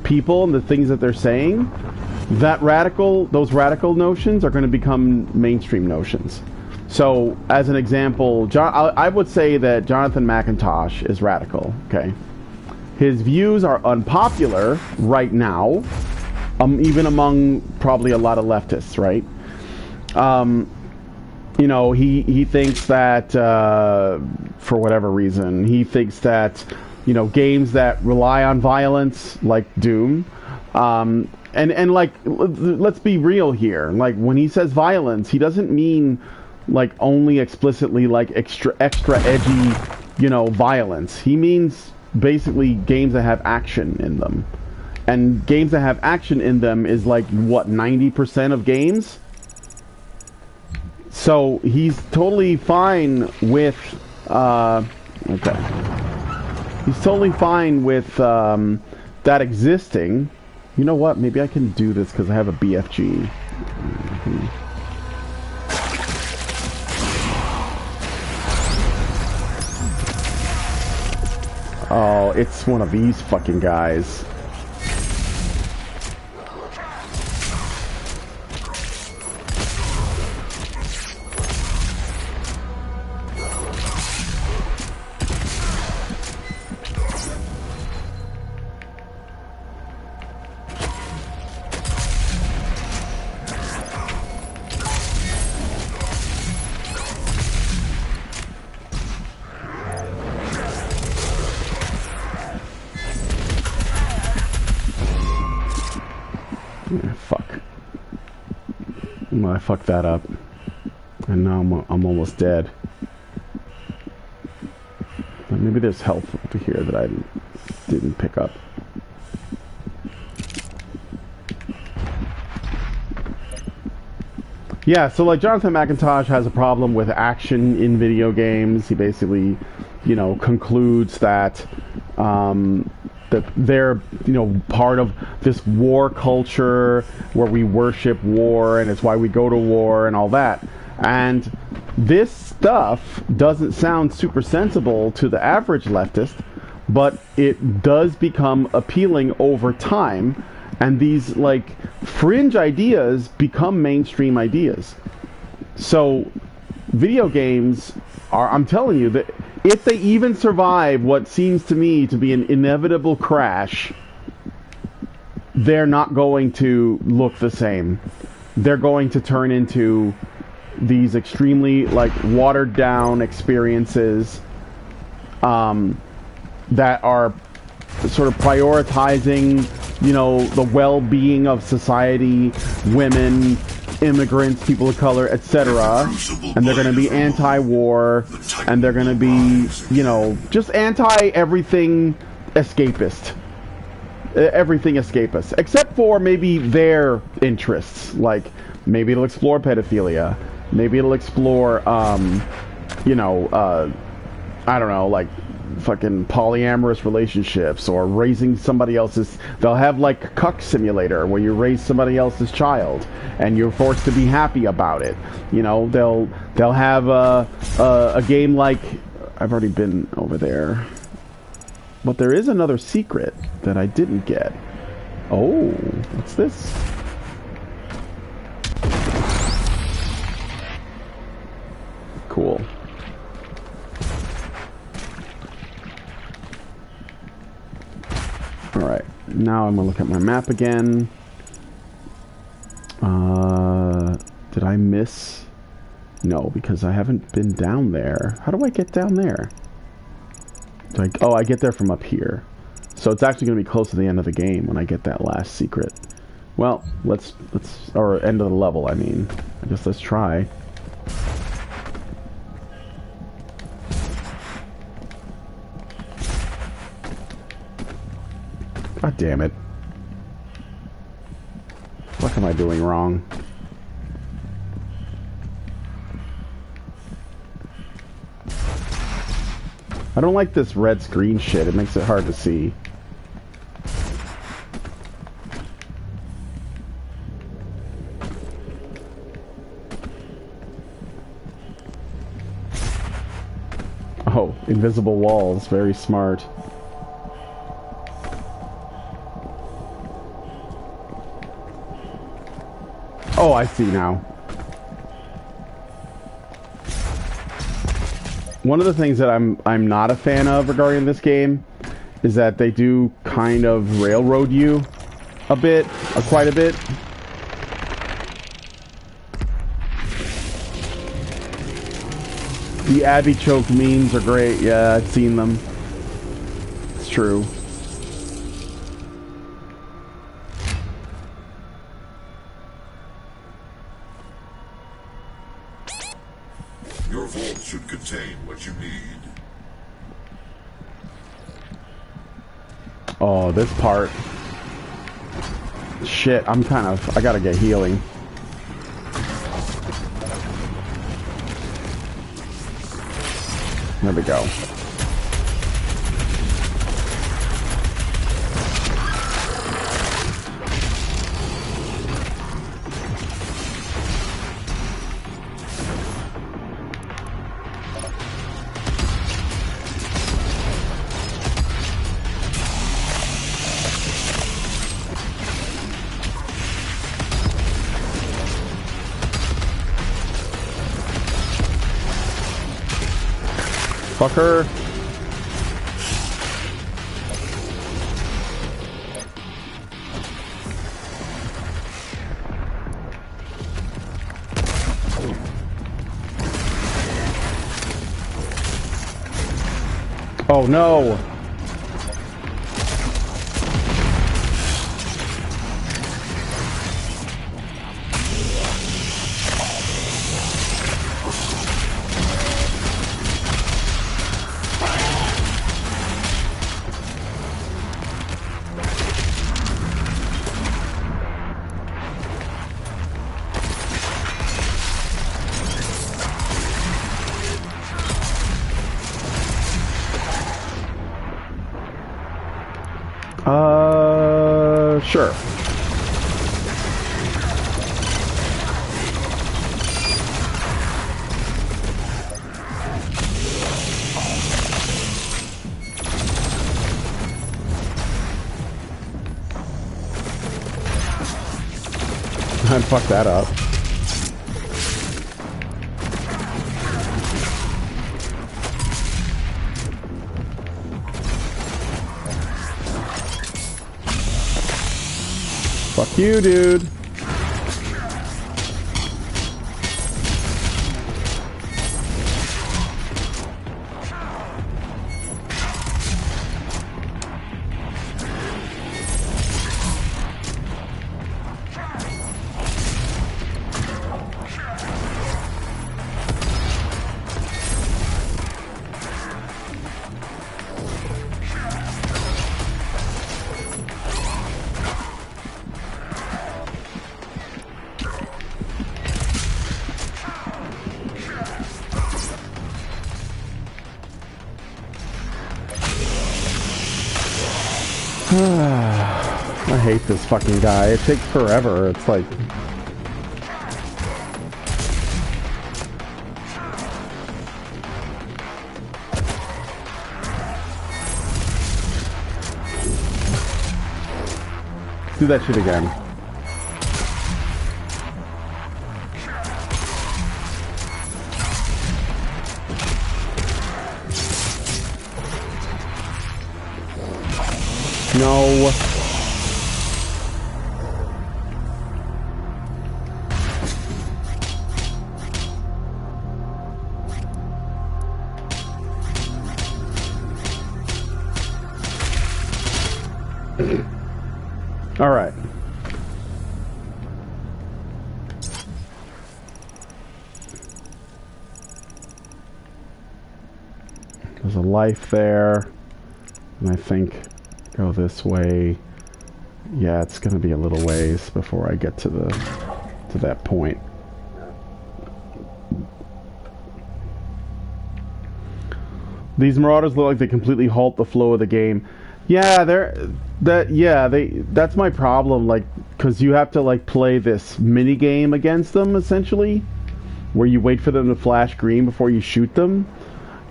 people and the things that they're saying. Those radical notions are going to become mainstream notions. So, as an example, I would say that Jonathan McIntosh is radical, okay? His views are unpopular right now, even among probably a lot of leftists, right? You know, he thinks that, for whatever reason, he thinks that, you know, games that rely on violence, like Doom, and like, let's be real here. Like, when he says violence, he doesn't mean... like only explicitly like extra edgy, you know, violence. He means basically games that have action in them. And games that have action in them is like what, 90% of games? So he's totally fine with okay. He's totally fine with that existing. You know what? Maybe I can do this because I have a BFG. Oh, it's one of these fucking guys. I fucked that up, and now I'm almost dead. But maybe there's health over here that I didn't pick up. Yeah, so like Jonathan McIntosh has a problem with action in video games. He basically, you know, concludes that that they're, you know, part of this war culture where we worship war and it's why we go to war and all that. And this stuff doesn't sound super sensible to the average leftist, but it does become appealing over time, and these like fringe ideas become mainstream ideas. So video games are, I'm telling you, that if they even survive what seems to me to be an inevitable crash, they're not going to look the same. They're going to turn into these extremely like watered down experiences that are sort of prioritizing you know, the well-being of society, women, immigrants, people of color, etc. And they're going to be anti-war, and they're going to be, you know, just anti-everything escapist. Everything escapist. Except for maybe their interests. Like, maybe it'll explore pedophilia. Maybe it'll explore, you know, I don't know, like, fucking polyamorous relationships or raising somebody else's. They'll have like a cuck simulator where you raise somebody else's child and you're forced to be happy about it. You know, they'll have a game like, I've already been over there, but there is another secret that I didn't get. Oh, what's this? Cool. Alright, now I'm gonna look at my map again. Did I miss? No, because I haven't been down there. How do I get down there? Oh, I get there from up here. So it's actually gonna be close to the end of the game when I get that last secret. Well, let's or end of the level, I mean. I guess let's try. God damn it. What am I doing wrong? I don't like this red screen shit. It makes it hard to see. Oh, invisible walls. Very smart. Oh, I see now. One of the things that I'm not a fan of regarding this game is that they do kind of railroad you a bit, quite a bit. The Abby choke memes are great. Yeah, I've seen them. It's true. Your vault should contain what you need. Oh, this part. Shit, I gotta get healing. There we go. Fucker. Oh no. Sure. I'd fuck that up. Fuck you, dude. I hate this fucking guy. It takes forever. It's like... Do that shit again. No. All right. There's a life there, and I think go this way. Yeah, it's gonna be a little ways before I get to that point. These Marauders look like they completely halt the flow of the game. Yeah, that's my problem, like, because you have to like play this mini game against them essentially, where you wait for them to flash green before you shoot them,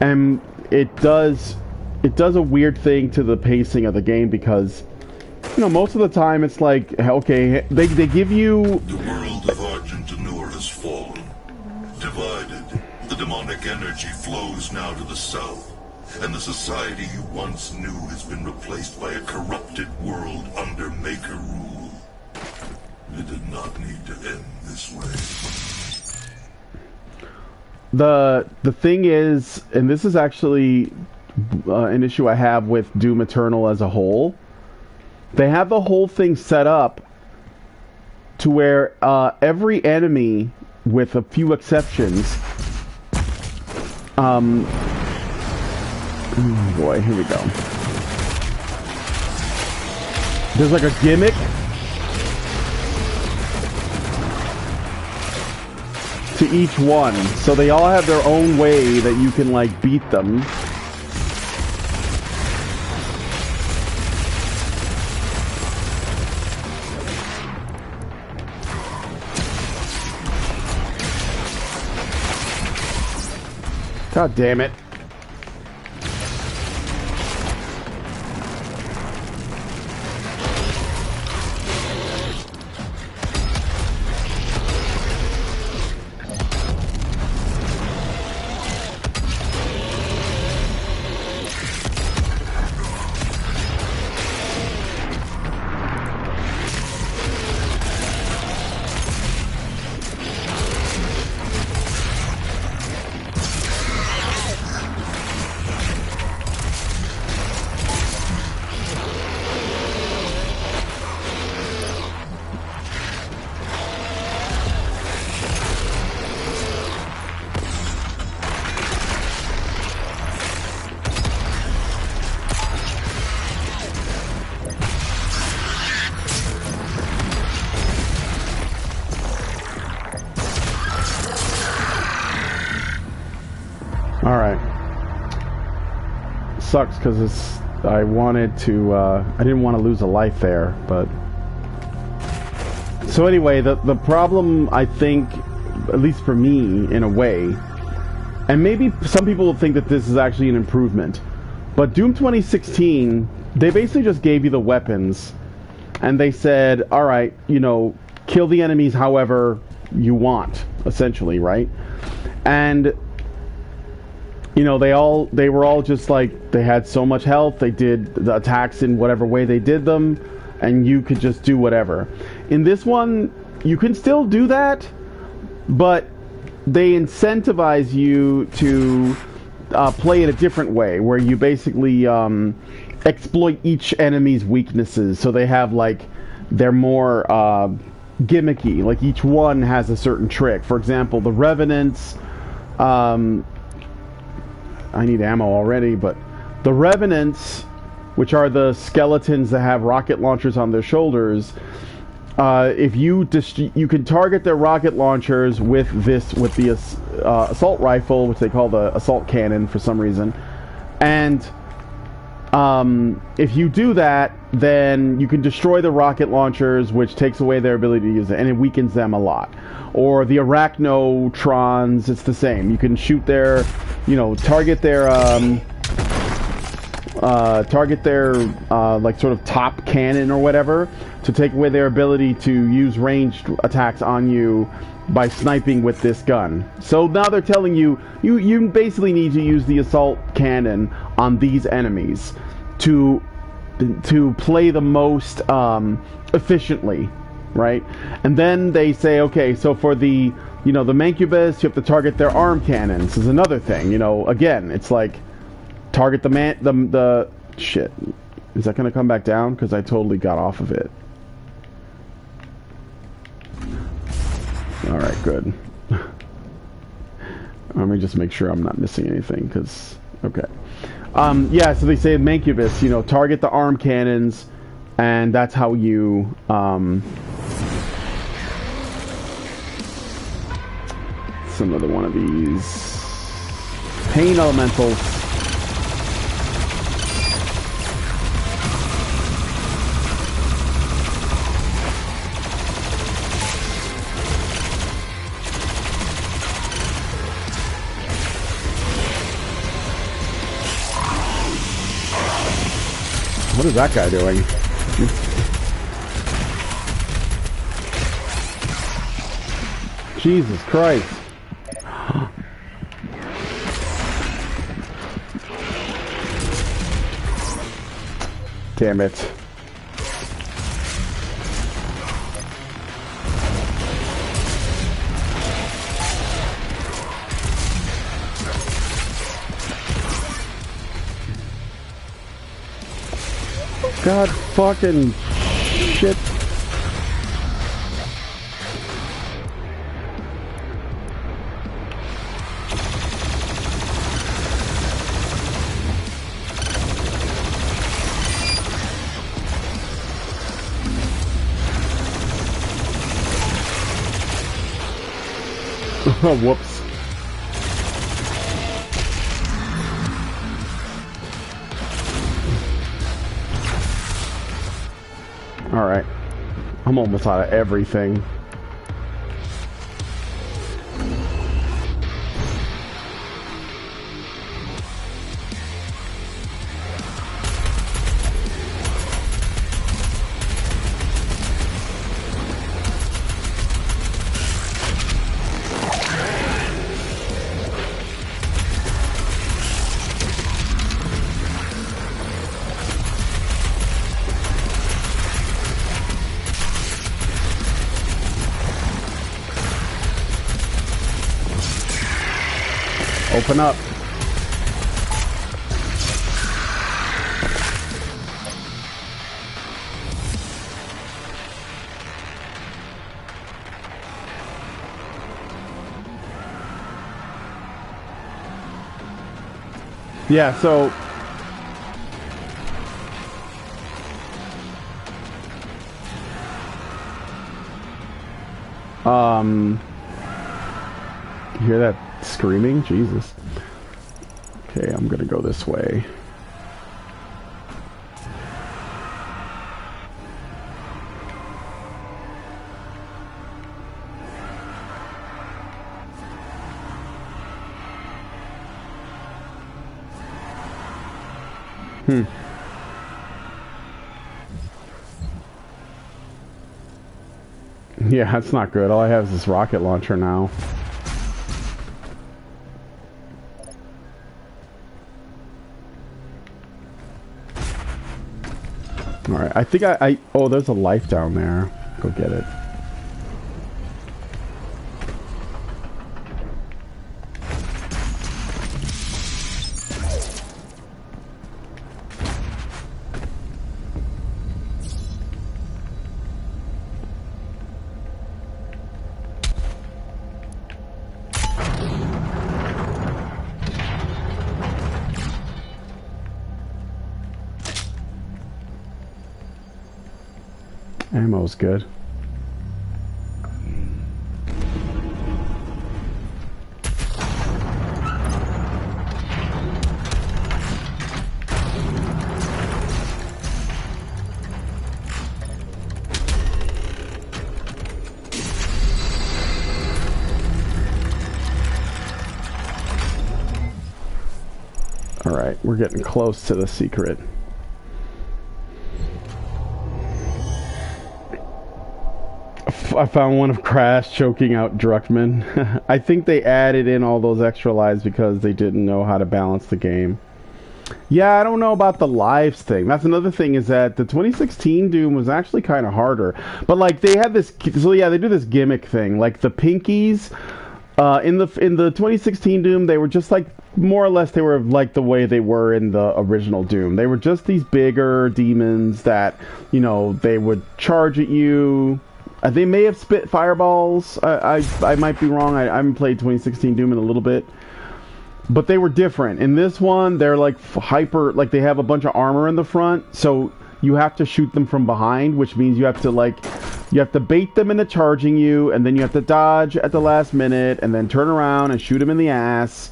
and it does a weird thing to the pacing of the game because, you know, most of the time it's like, okay, they give you... The world of Argent D'Nur has fallen. Divided, the demonic energy flows now to the south, and the society you once knew has been replaced by a corrupted world under Maker rule. It did not need to end this way. The thing is, and this is actually an issue I have with Doom Eternal as a whole, they have the whole thing set up to where every enemy, with a few exceptions, oh boy, here we go. There's like a gimmick to each one, so they all have their own way that you can like beat them. God damn it. Sucks because I wanted to I didn't want to lose a life there, but so anyway, the problem, I think, at least for me in a way, and maybe some people will think that this is actually an improvement, but Doom 2016, they basically just gave you the weapons and they said, all right, you know, kill the enemies however you want, essentially, right? And you know, they were all just like, they had so much health, they did the attacks in whatever way they did them, and you could just do whatever. In this one, you can still do that, but they incentivize you to play it a different way, where you basically exploit each enemy's weaknesses. So they have like, they're more gimmicky, like each one has a certain trick. For example, the Revenants, I need ammo already, but the Revenants, which are the skeletons that have rocket launchers on their shoulders, if you can target their rocket launchers with the assault rifle, which they call the assault cannon for some reason, and if you do that, then you can destroy the rocket launchers, which takes away their ability to use it, and it weakens them a lot. Or the Arachnotrons, it's the same. You can shoot their, target their, like, sort of top cannon or whatever, to take away their ability to use ranged attacks on you by sniping with this gun. So now they're telling you, you basically need to use the assault cannon on these enemies to play the most efficiently, right? And then they say, okay, so for the the Mancubus, you have to target their arm cannons is another thing. Again, it's like target the shit. Is that gonna come back down? Because I totally got off of it. Alright, good. Let me just make sure I'm not missing anything, because... Okay. Yeah, so they say Mancubus, target the arm cannons, and that's how you, It's another one of these... Pain Elementals. What is that guy doing? Jesus Christ. Damn it. God fucking shit. Whoops. Alright. I'm almost out of everything. Open up. Yeah, so you hear that screaming? Jesus. Okay, I'm gonna go this way. Yeah, that's not good. All I have is this rocket launcher now. Alright, I think oh, there's a life down there. Go get it. Ammo's good. Alright, we're getting close to the secret. I found one of Crash choking out Druckmann. I think they added in all those extra lives because they didn't know how to balance the game. Yeah, I don't know about the lives thing. That's another thing, is that the 2016 Doom was actually kind of harder. But like they had this, so yeah, they do this gimmick thing. Like the pinkies in the 2016 Doom, they were just like more or less they were like the way they were in the original Doom. They were just these bigger demons that, you know, they would charge at you. They may have spit fireballs. I might be wrong. I haven't played 2016 Doom in a little bit. But they were different. In this one, they're like hyper, like they have a bunch of armor in the front, so you have to shoot them from behind, which means you have to bait them into charging you, and then you have to dodge at the last minute, and then turn around and shoot them in the ass.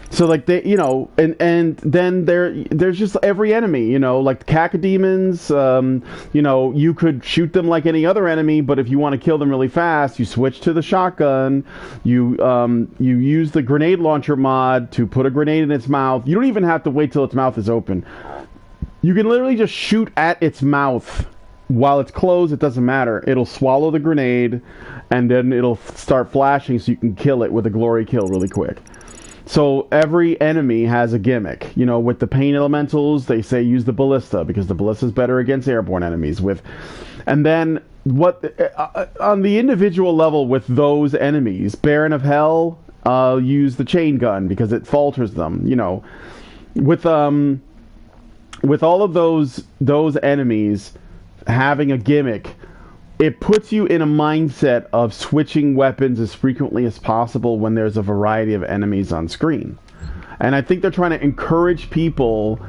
So like they, you know, and then there's just every enemy, you know, like the cacodemons, you know, you could shoot them like any other enemy, but if you want to kill them really fast, you switch to the shotgun. You use the grenade launcher mod to put a grenade in its mouth. You don't even have to wait till its mouth is open. You can literally just shoot at its mouth while it's closed. It doesn't matter. It'll swallow the grenade, and then it'll start flashing so you can kill it with a glory kill really quick. So every enemy has a gimmick. You know, with the pain elementals, they say use the ballista because the ballista is better against airborne enemies. And then what on the individual level with those enemies, Baron of Hell, use the chain gun because it falters them. You know, with all of those enemies having a gimmick, it puts you in a mindset of switching weapons as frequently as possible when there's a variety of enemies on screen. And I think they're trying to encourage people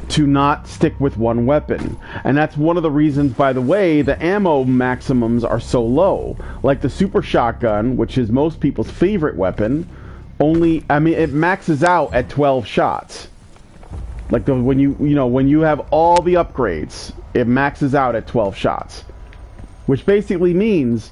to not stick with one weapon. And that's one of the reasons, by the way, the ammo maximums are so low. Like the super shotgun, which is most people's favorite weapon, it maxes out at 12 shots. Like when you have all the upgrades, it maxes out at 12 shots. Which basically means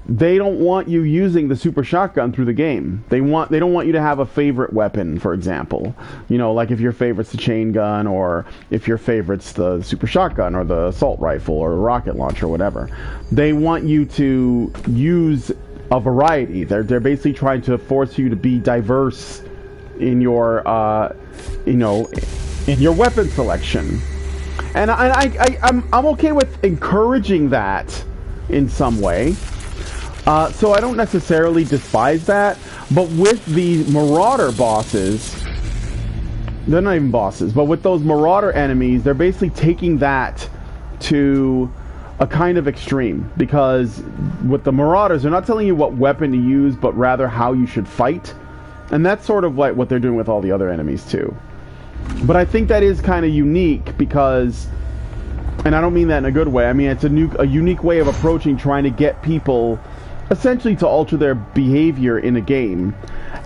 they don't want you using the super shotgun through the game. They don't want you to have a favorite weapon, for example. You know, like if your favorite's the chain gun, or if your favorite's the super shotgun, or the assault rifle, or a rocket launcher, or whatever. They want you to use a variety. They're basically trying to force you to be diverse in your, in your weapon selection. And I'm okay with encouraging that in some way. So I don't necessarily despise that. But with the Marauder bosses, they're not even bosses, but with those Marauder enemies, they're basically taking that to a kind of extreme. Because with the Marauders, they're not telling you what weapon to use, but rather how you should fight. And that's sort of like what they're doing with all the other enemies too. But I think that is kind of unique because, and I don't mean that in a good way, I mean it's a unique way of approaching trying to get people essentially to alter their behavior in a game.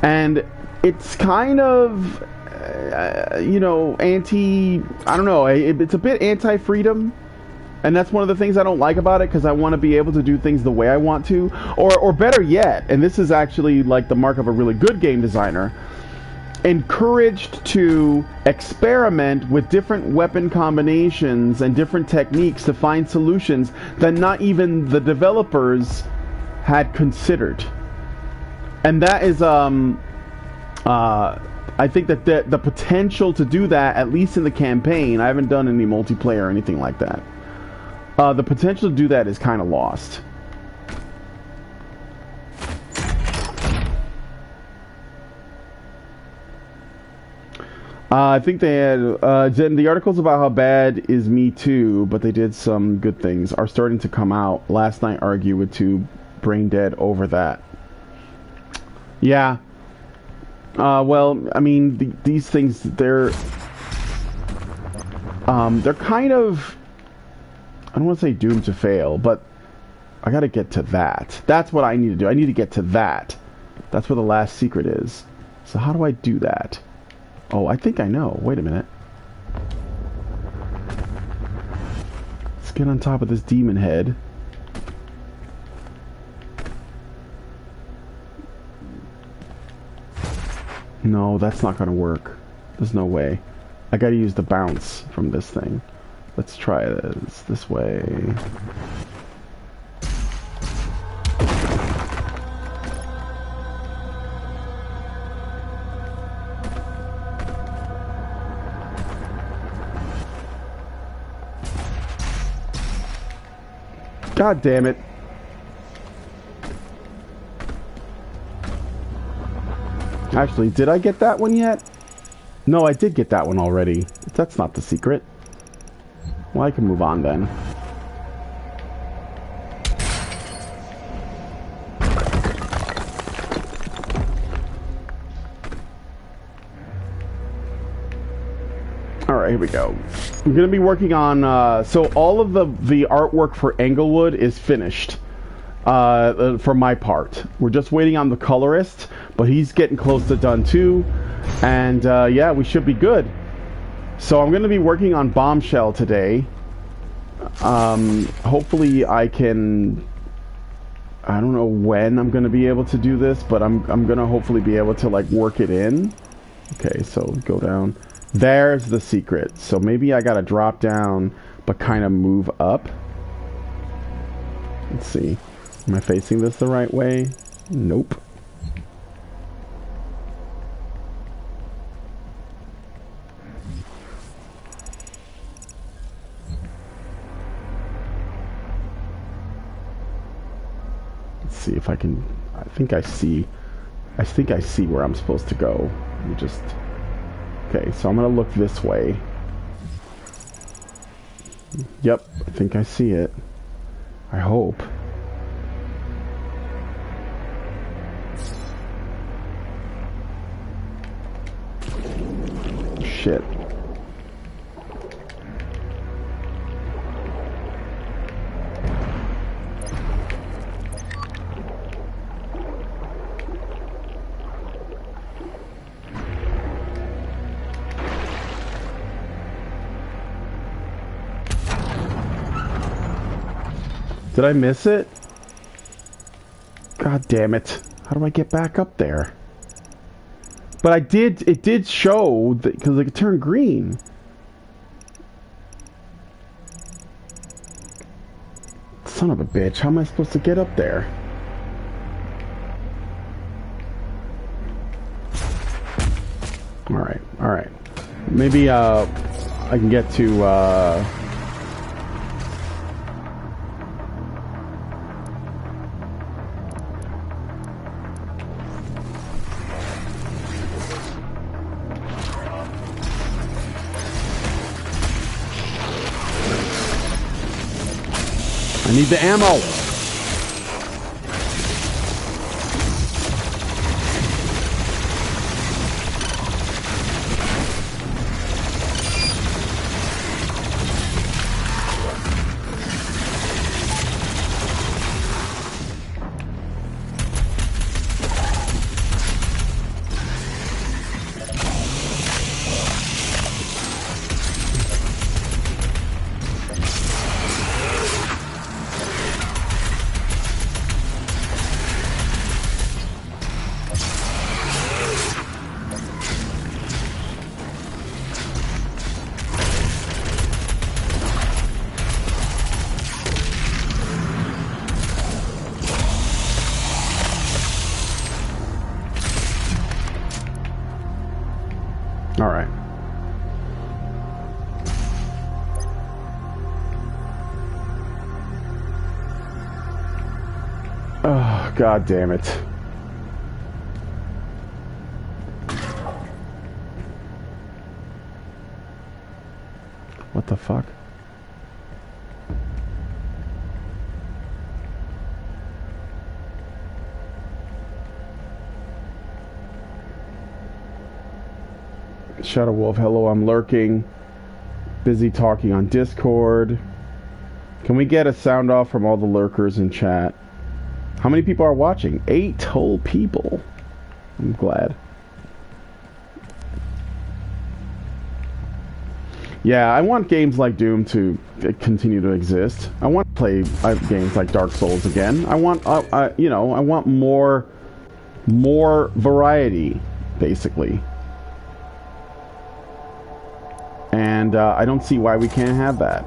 And it's kind of, it's a bit anti-freedom. And that's one of the things I don't like about it, because I want to be able to do things the way I want to. Or better yet, and this is actually like the mark of a really good game designer, encouraged to experiment with different weapon combinations and different techniques to find solutions that not even the developers had considered. And that is I think that the potential to do that, at least in the campaign, I haven't done any multiplayer or anything like that, the potential to do that is kind of lost. I think they had the articles about how bad is Me Too, but they did some good things, are starting to come out. Last night argued with two brain dead over that. Yeah. Well, I mean, these things, they're kind of, I don't want to say doomed to fail, but I gotta get to that. That's what I need to do. I need to get to that. That's where the last secret is. So how do I do that? Oh, I think I know. Wait a minute. Let's get on top of this demon head. No, that's not gonna work. There's no way. I gotta use the bounce from this thing. Let's try this way. God damn it. Actually, did I get that one yet? No, I did get that one already. That's not the secret. Well, I can move on then. Alright, here we go. I'm going to be working on... so all of the artwork for Englewood is finished. For my part. We're just waiting on the colorist, but he's getting close to done too. And yeah, we should be good. So I'm going to be working on Bombshell today. Hopefully I can... I don't know when I'm going to be able to do this, but I'm going to hopefully be able to like work it in. Okay, so go down. There's the secret. So maybe I got to drop down, but kind of move up. Let's see. Am I facing this the right way? Nope. Let's see if I can... I think I see where I'm supposed to go. Let me just... Okay, so I'm gonna look this way. Yep, I think I see it. I hope. Shit. Did I miss it? God damn it. How do I get back up there? But it did show that, because it turned green. Son of a bitch, how am I supposed to get up there? Alright. Maybe, I can get to, I need the ammo. Alright. Oh, God damn it. What the fuck? Shadow Wolf, hello, I'm lurking. Busy talking on Discord. Can we get a sound off from all the lurkers in chat? How many people are watching? 8 whole people. I'm glad. Yeah, I want games like Doom to continue to exist. I want to play games like Dark Souls again. I want, you know, I want more variety, basically. And I don't see why we can't have that.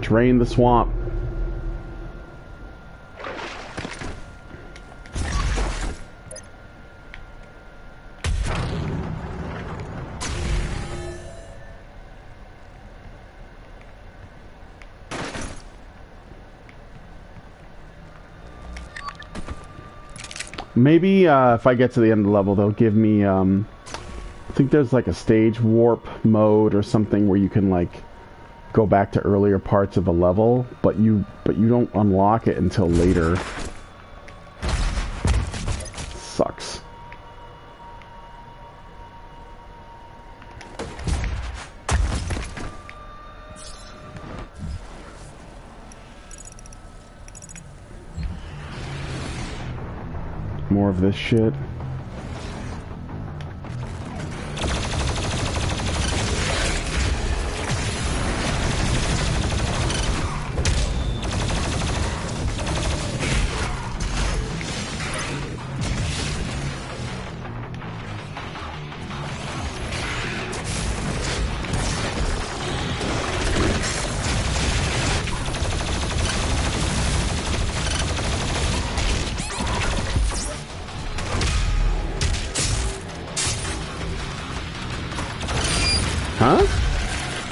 Drain the swamp. Maybe if I get to the end of the level, they'll give me, I think there's like a stage warp mode or something where you can like go back to earlier parts of a level, but you don't unlock it until later. Sucks. More of this shit. Huh?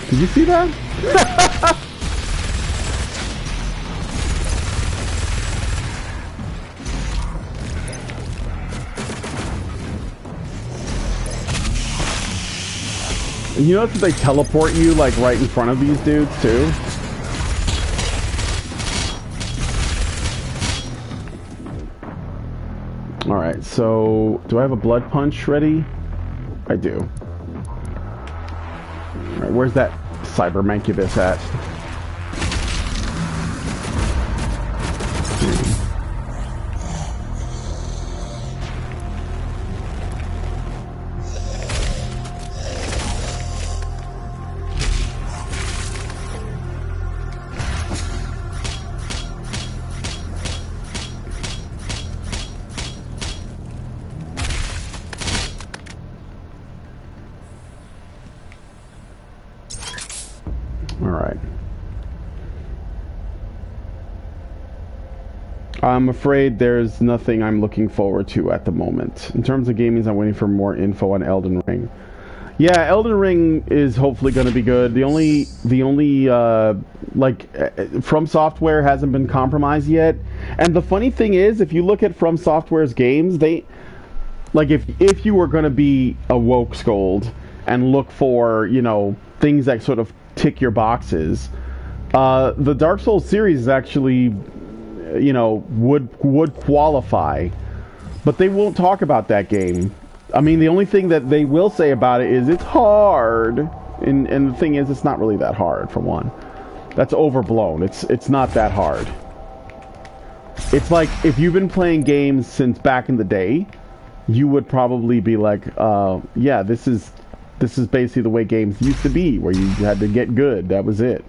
Did you see that? You notice that they teleport you like right in front of these dudes too? Alright, so do I have a blood punch ready? I do. Alright, where's that cyber mancubus at? Alright. I'm afraid there's nothing I'm looking forward to at the moment. In terms of gaming, I'm waiting for more info on Elden Ring. Yeah, Elden Ring is hopefully going to be good. The only From Software hasn't been compromised yet. And the funny thing is, if you look at From Software's games, they like if you were going to be a woke scold and look for, you know, things that sort of tick your boxes, the Dark Souls series is actually, you know, would qualify, but they won't talk about that game. I mean, the only thing that they will say about it is it's hard, and the thing is, it's not really that hard. For one, that's overblown. It's not that hard. It's like if you've been playing games since back in the day, you would probably be like, yeah, this is basically the way games used to be, where you had to get good. That was it.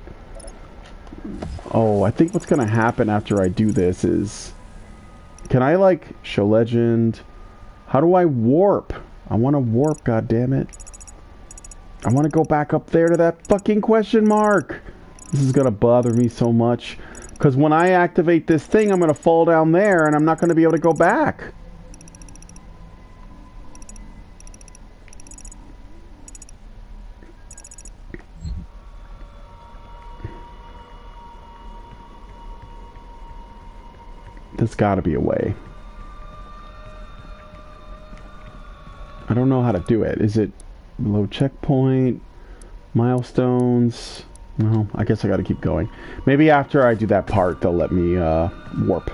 Oh, I think what's gonna happen after I do this is, can I like show legend? How do I warp? I want to warp, goddammit. I want to go back up there to that fucking question mark. This is gonna bother me so much, because when I activate this thing, I'm gonna fall down there and I'm not gonna be able to go back. There's gotta be a way. I don't know how to do it. Is it low checkpoint? Milestones? No, I guess I gotta keep going. Maybe after I do that part, they'll let me warp.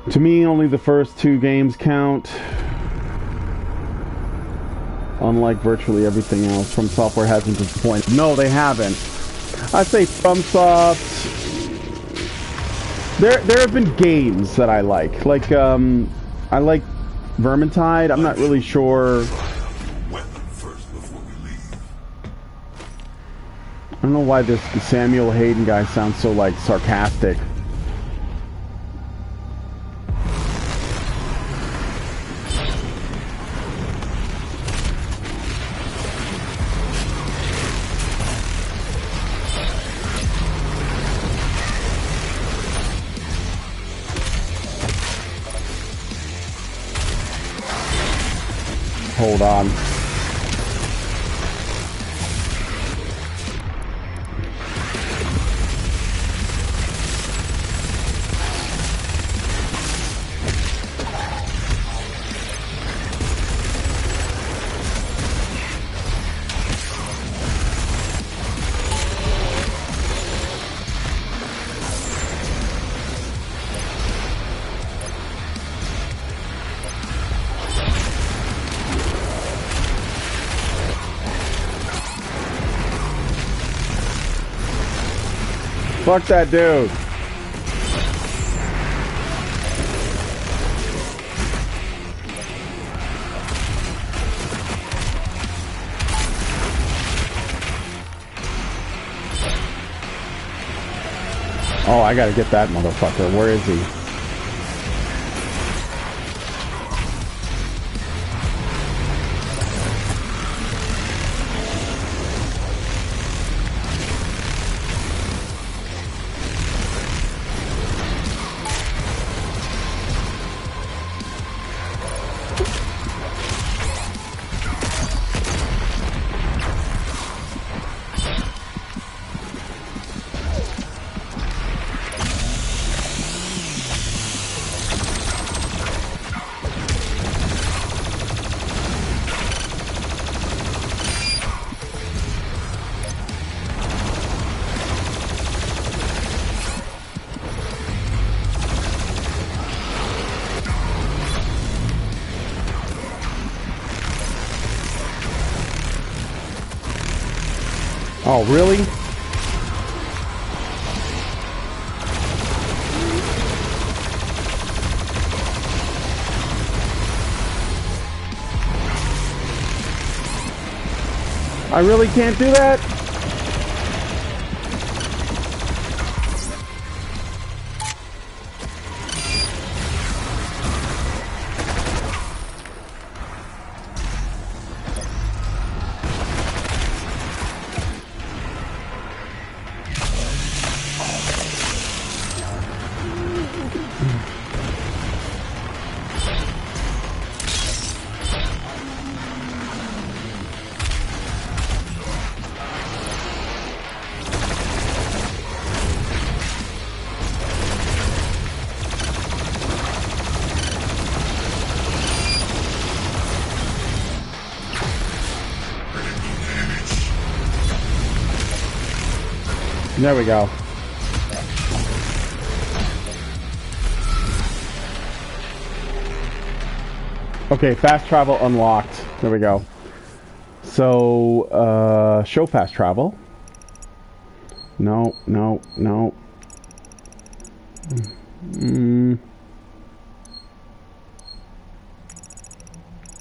To me, only the first two games count. Unlike virtually everything else, From Software hasn't disappointed. No, they haven't. I say FromSoft. There have been games that I like I like Vermintide. I'm not really sure. Weapon first before we leave. I don't know why this Samuel Hayden guy sounds so, like, sarcastic. Hold on. Fuck that dude. Oh, I gotta get that motherfucker. Where is he? Oh, really? I really can't do that? There we go. Okay, fast travel unlocked. There we go. So, show fast travel. No, no, no.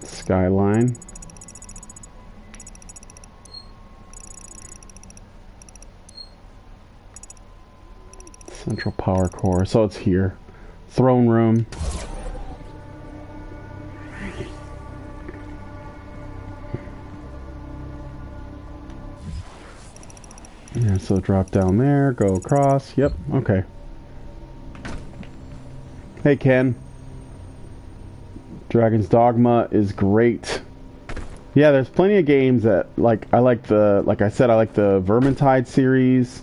Skyline. Central power core. So it's here. Throne room. Yeah, so drop down there, go across. Yep, okay. Hey, Ken. Dragon's Dogma is great. Yeah, there's plenty of games that, like, I like the, like I said, I like the Vermintide series.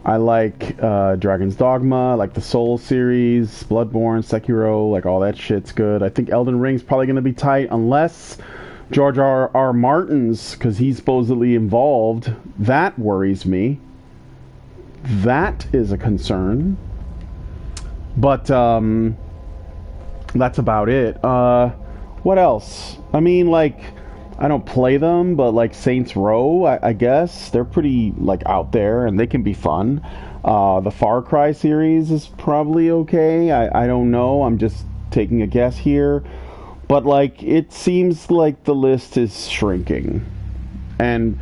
I like Dragon's Dogma, like the Soul series, Bloodborne, Sekiro, like all that shit's good. I think Elden Ring's probably going to be tight unless George R. Martin's, because he's supposedly involved. That worries me. That is a concern. But that's about it. What else? I mean, like, I don't play them, but like Saints Row, I guess they're pretty like out there and they can be fun. The Far Cry series is probably okay. I don't know. I'm just taking a guess here, but like it seems like the list is shrinking. And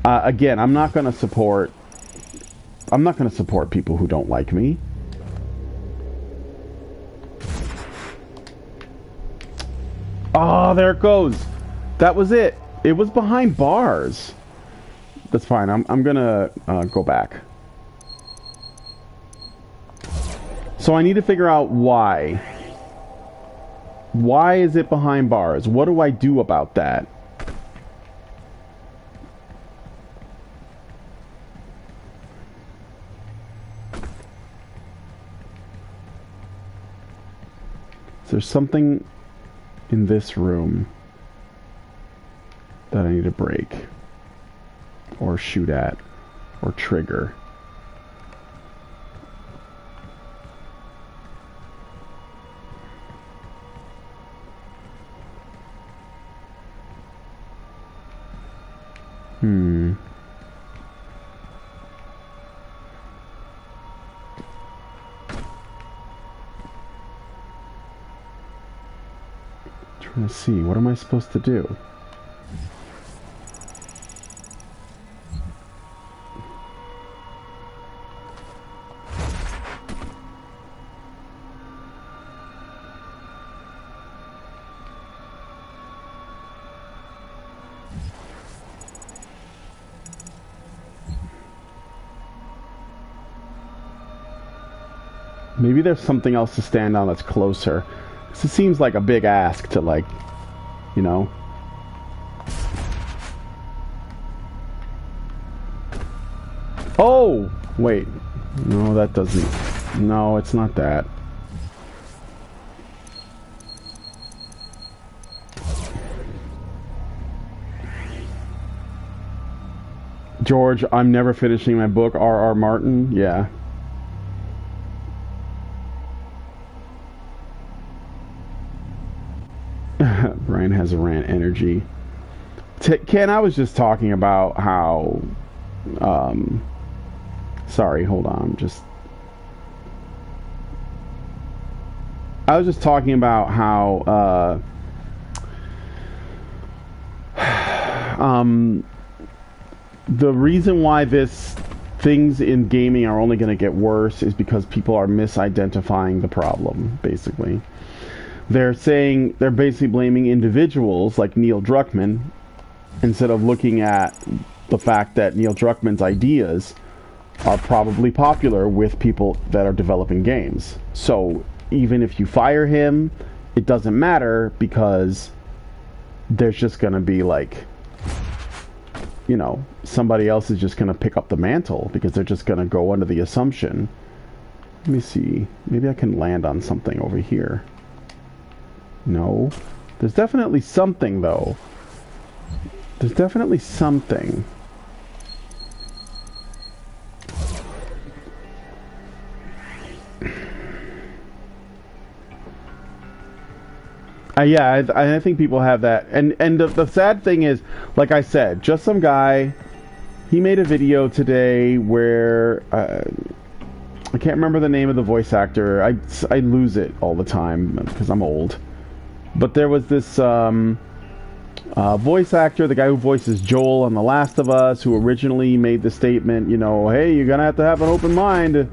again, I'm not going to support people who don't like me. Oh, there it goes. That was it. It was behind bars. That's fine. I'm gonna go back. So I need to figure out why. Why is it behind bars? What do I do about that? Is there something in this room that I need to break or shoot at or trigger? Trying to see, what am I supposed to do? Maybe there's something else to stand on that's closer. It seems like a big ask to, like, you know. Oh! Wait. No, that doesn't... No, it's not that. George, I'm never finishing my book, R.R. Martin. Yeah. Brian has a rant energy. Ken, I was just talking about how... sorry, hold on. I was just talking about how... the reason why things in gaming are only going to get worse is because people are misidentifying the problem, basically. They're basically blaming individuals like Neil Druckmann instead of looking at the fact that Neil Druckmann's ideas are probably popular with people that are developing games. So even if you fire him, it doesn't matter because there's just going to be, like, you know, somebody else is just going to pick up the mantle because they're just going to go under the assumption. Let me see. Maybe I can land on something over here. No. There's definitely something, though. There's definitely something. Yeah, I think people have that. And the sad thing is, like I said, just some guy, he made a video today where... I can't remember the name of the voice actor. I lose it all the time because I'm old. But there was this voice actor, the guy who voices Joel on The Last of Us, who originally made the statement, you know, hey, you're gonna have to have an open mind,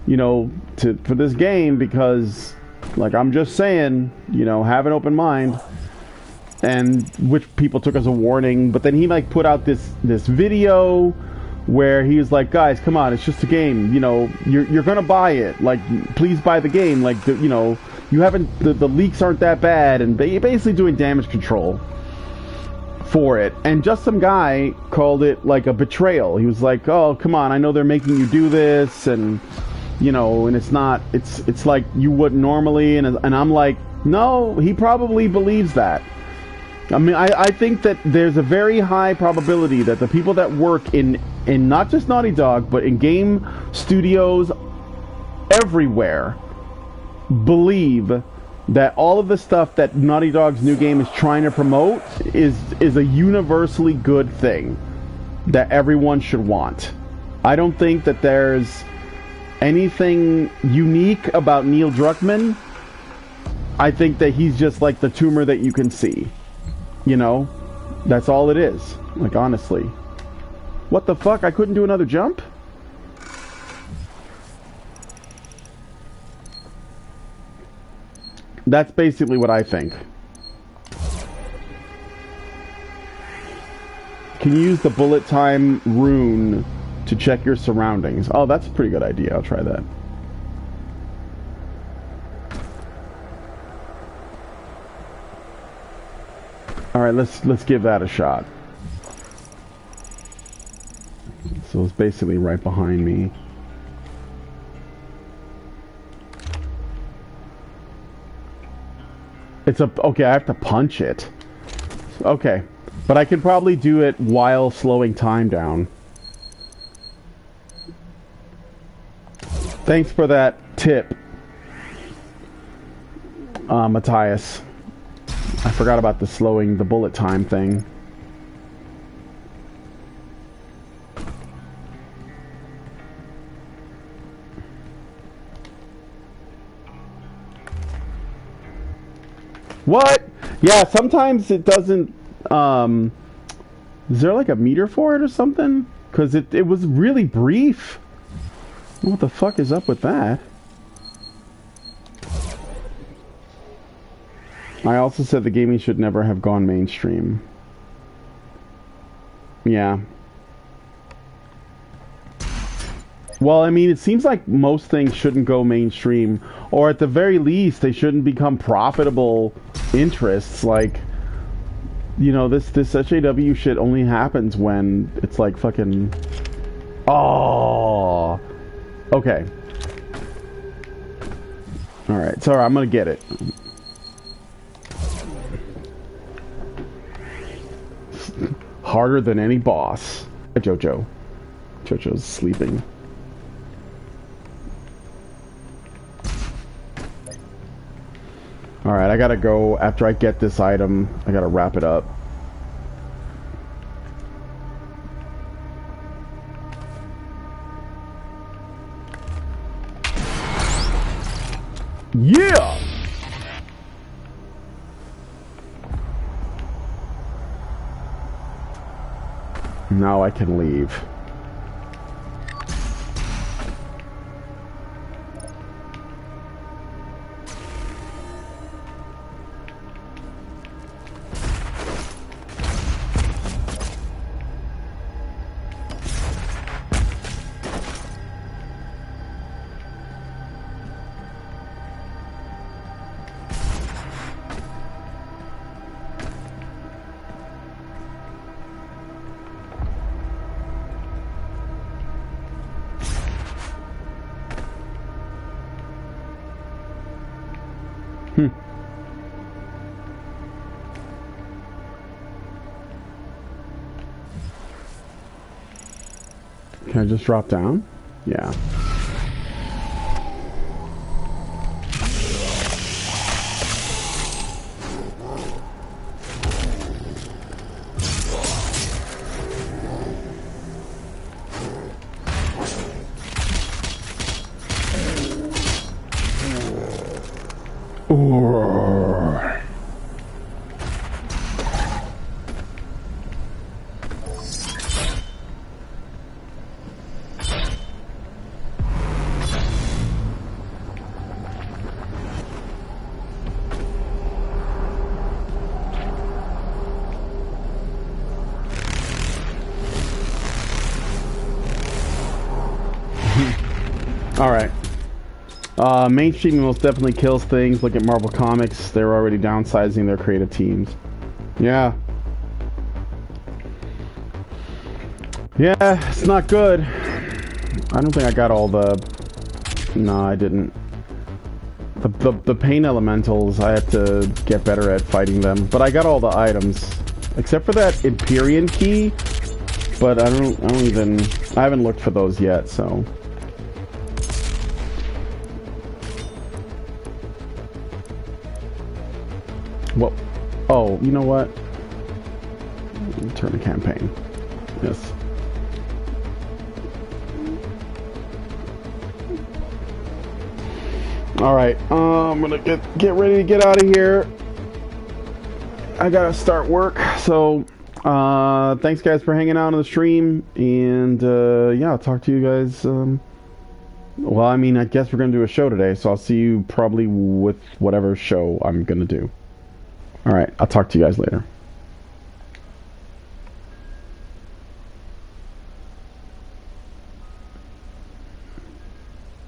you know, for this game because, like, I'm just saying, you know, have an open mind. And which people took as a warning. But then he, like, put out this video where he was like, guys, come on, it's just a game, you know, you're gonna buy it, like, please buy the game, like, you know, you haven't, the leaks aren't that bad, and basically doing damage control for it. And just some guy called it, like, a betrayal. He was like, oh, come on, I know they're making you do this, and, you know, and it's not, it's like you wouldn't normally, and I'm like, no, he probably believes that. I mean, I think that there's a very high probability that the people that work in not just Naughty Dog, but in game studios everywhere believe that all of the stuff that Naughty Dog's new game is trying to promote is a universally good thing that everyone should want. I don't think that there's anything unique about Neil Druckmann. I think that he's just like the tumor that you can see. You know, That's all it is. Like, honestly. What the fuck? I couldn't do another jump? That's basically what I think. Can you use the bullet time rune to check your surroundings? Oh, that's a pretty good idea. I'll try that. All right, let's give that a shot. So it's basically right behind me. It's a okay. I have to punch it. Okay, but I can probably do it while slowing time down. Thanks for that tip, Matthias. I forgot about the slowing the bullet time thing. What? Yeah, sometimes it doesn't, is there like a meter for it or something? Because it was really brief. What the fuck is up with that? I also said the gaming should never have gone mainstream. Yeah. Well, I mean, it seems like most things shouldn't go mainstream, or at the very least, they shouldn't become profitable interests. Like, you know, this SJW shit only happens when it's like fucking... Oh! Okay. Alright, sorry, I'm gonna get it. Harder than any boss. Jojo. Jojo's sleeping. Alright, I gotta go. After I get this item, I gotta wrap it up. Yeah! Now I can leave. Can I just drop down? Yeah. Alright. Mainstream most definitely kills things. Look at Marvel Comics. They're already downsizing their creative teams. Yeah. Yeah, it's not good. I don't think I got all the... No, I didn't. The pain elementals, I have to get better at fighting them. But I got all the items. Except for that Empyrean key. But I haven't looked for those yet, so... Well, oh, you know what? Turn the campaign. Yes. All right. I'm gonna get ready to get out of here. I gotta start work. So Thanks guys for hanging out on the stream, and yeah, I'll talk to you guys. Well, I mean, I guess we're gonna do a show today, so I'll see you probably with whatever show I'm gonna do. All right, I'll talk to you guys later.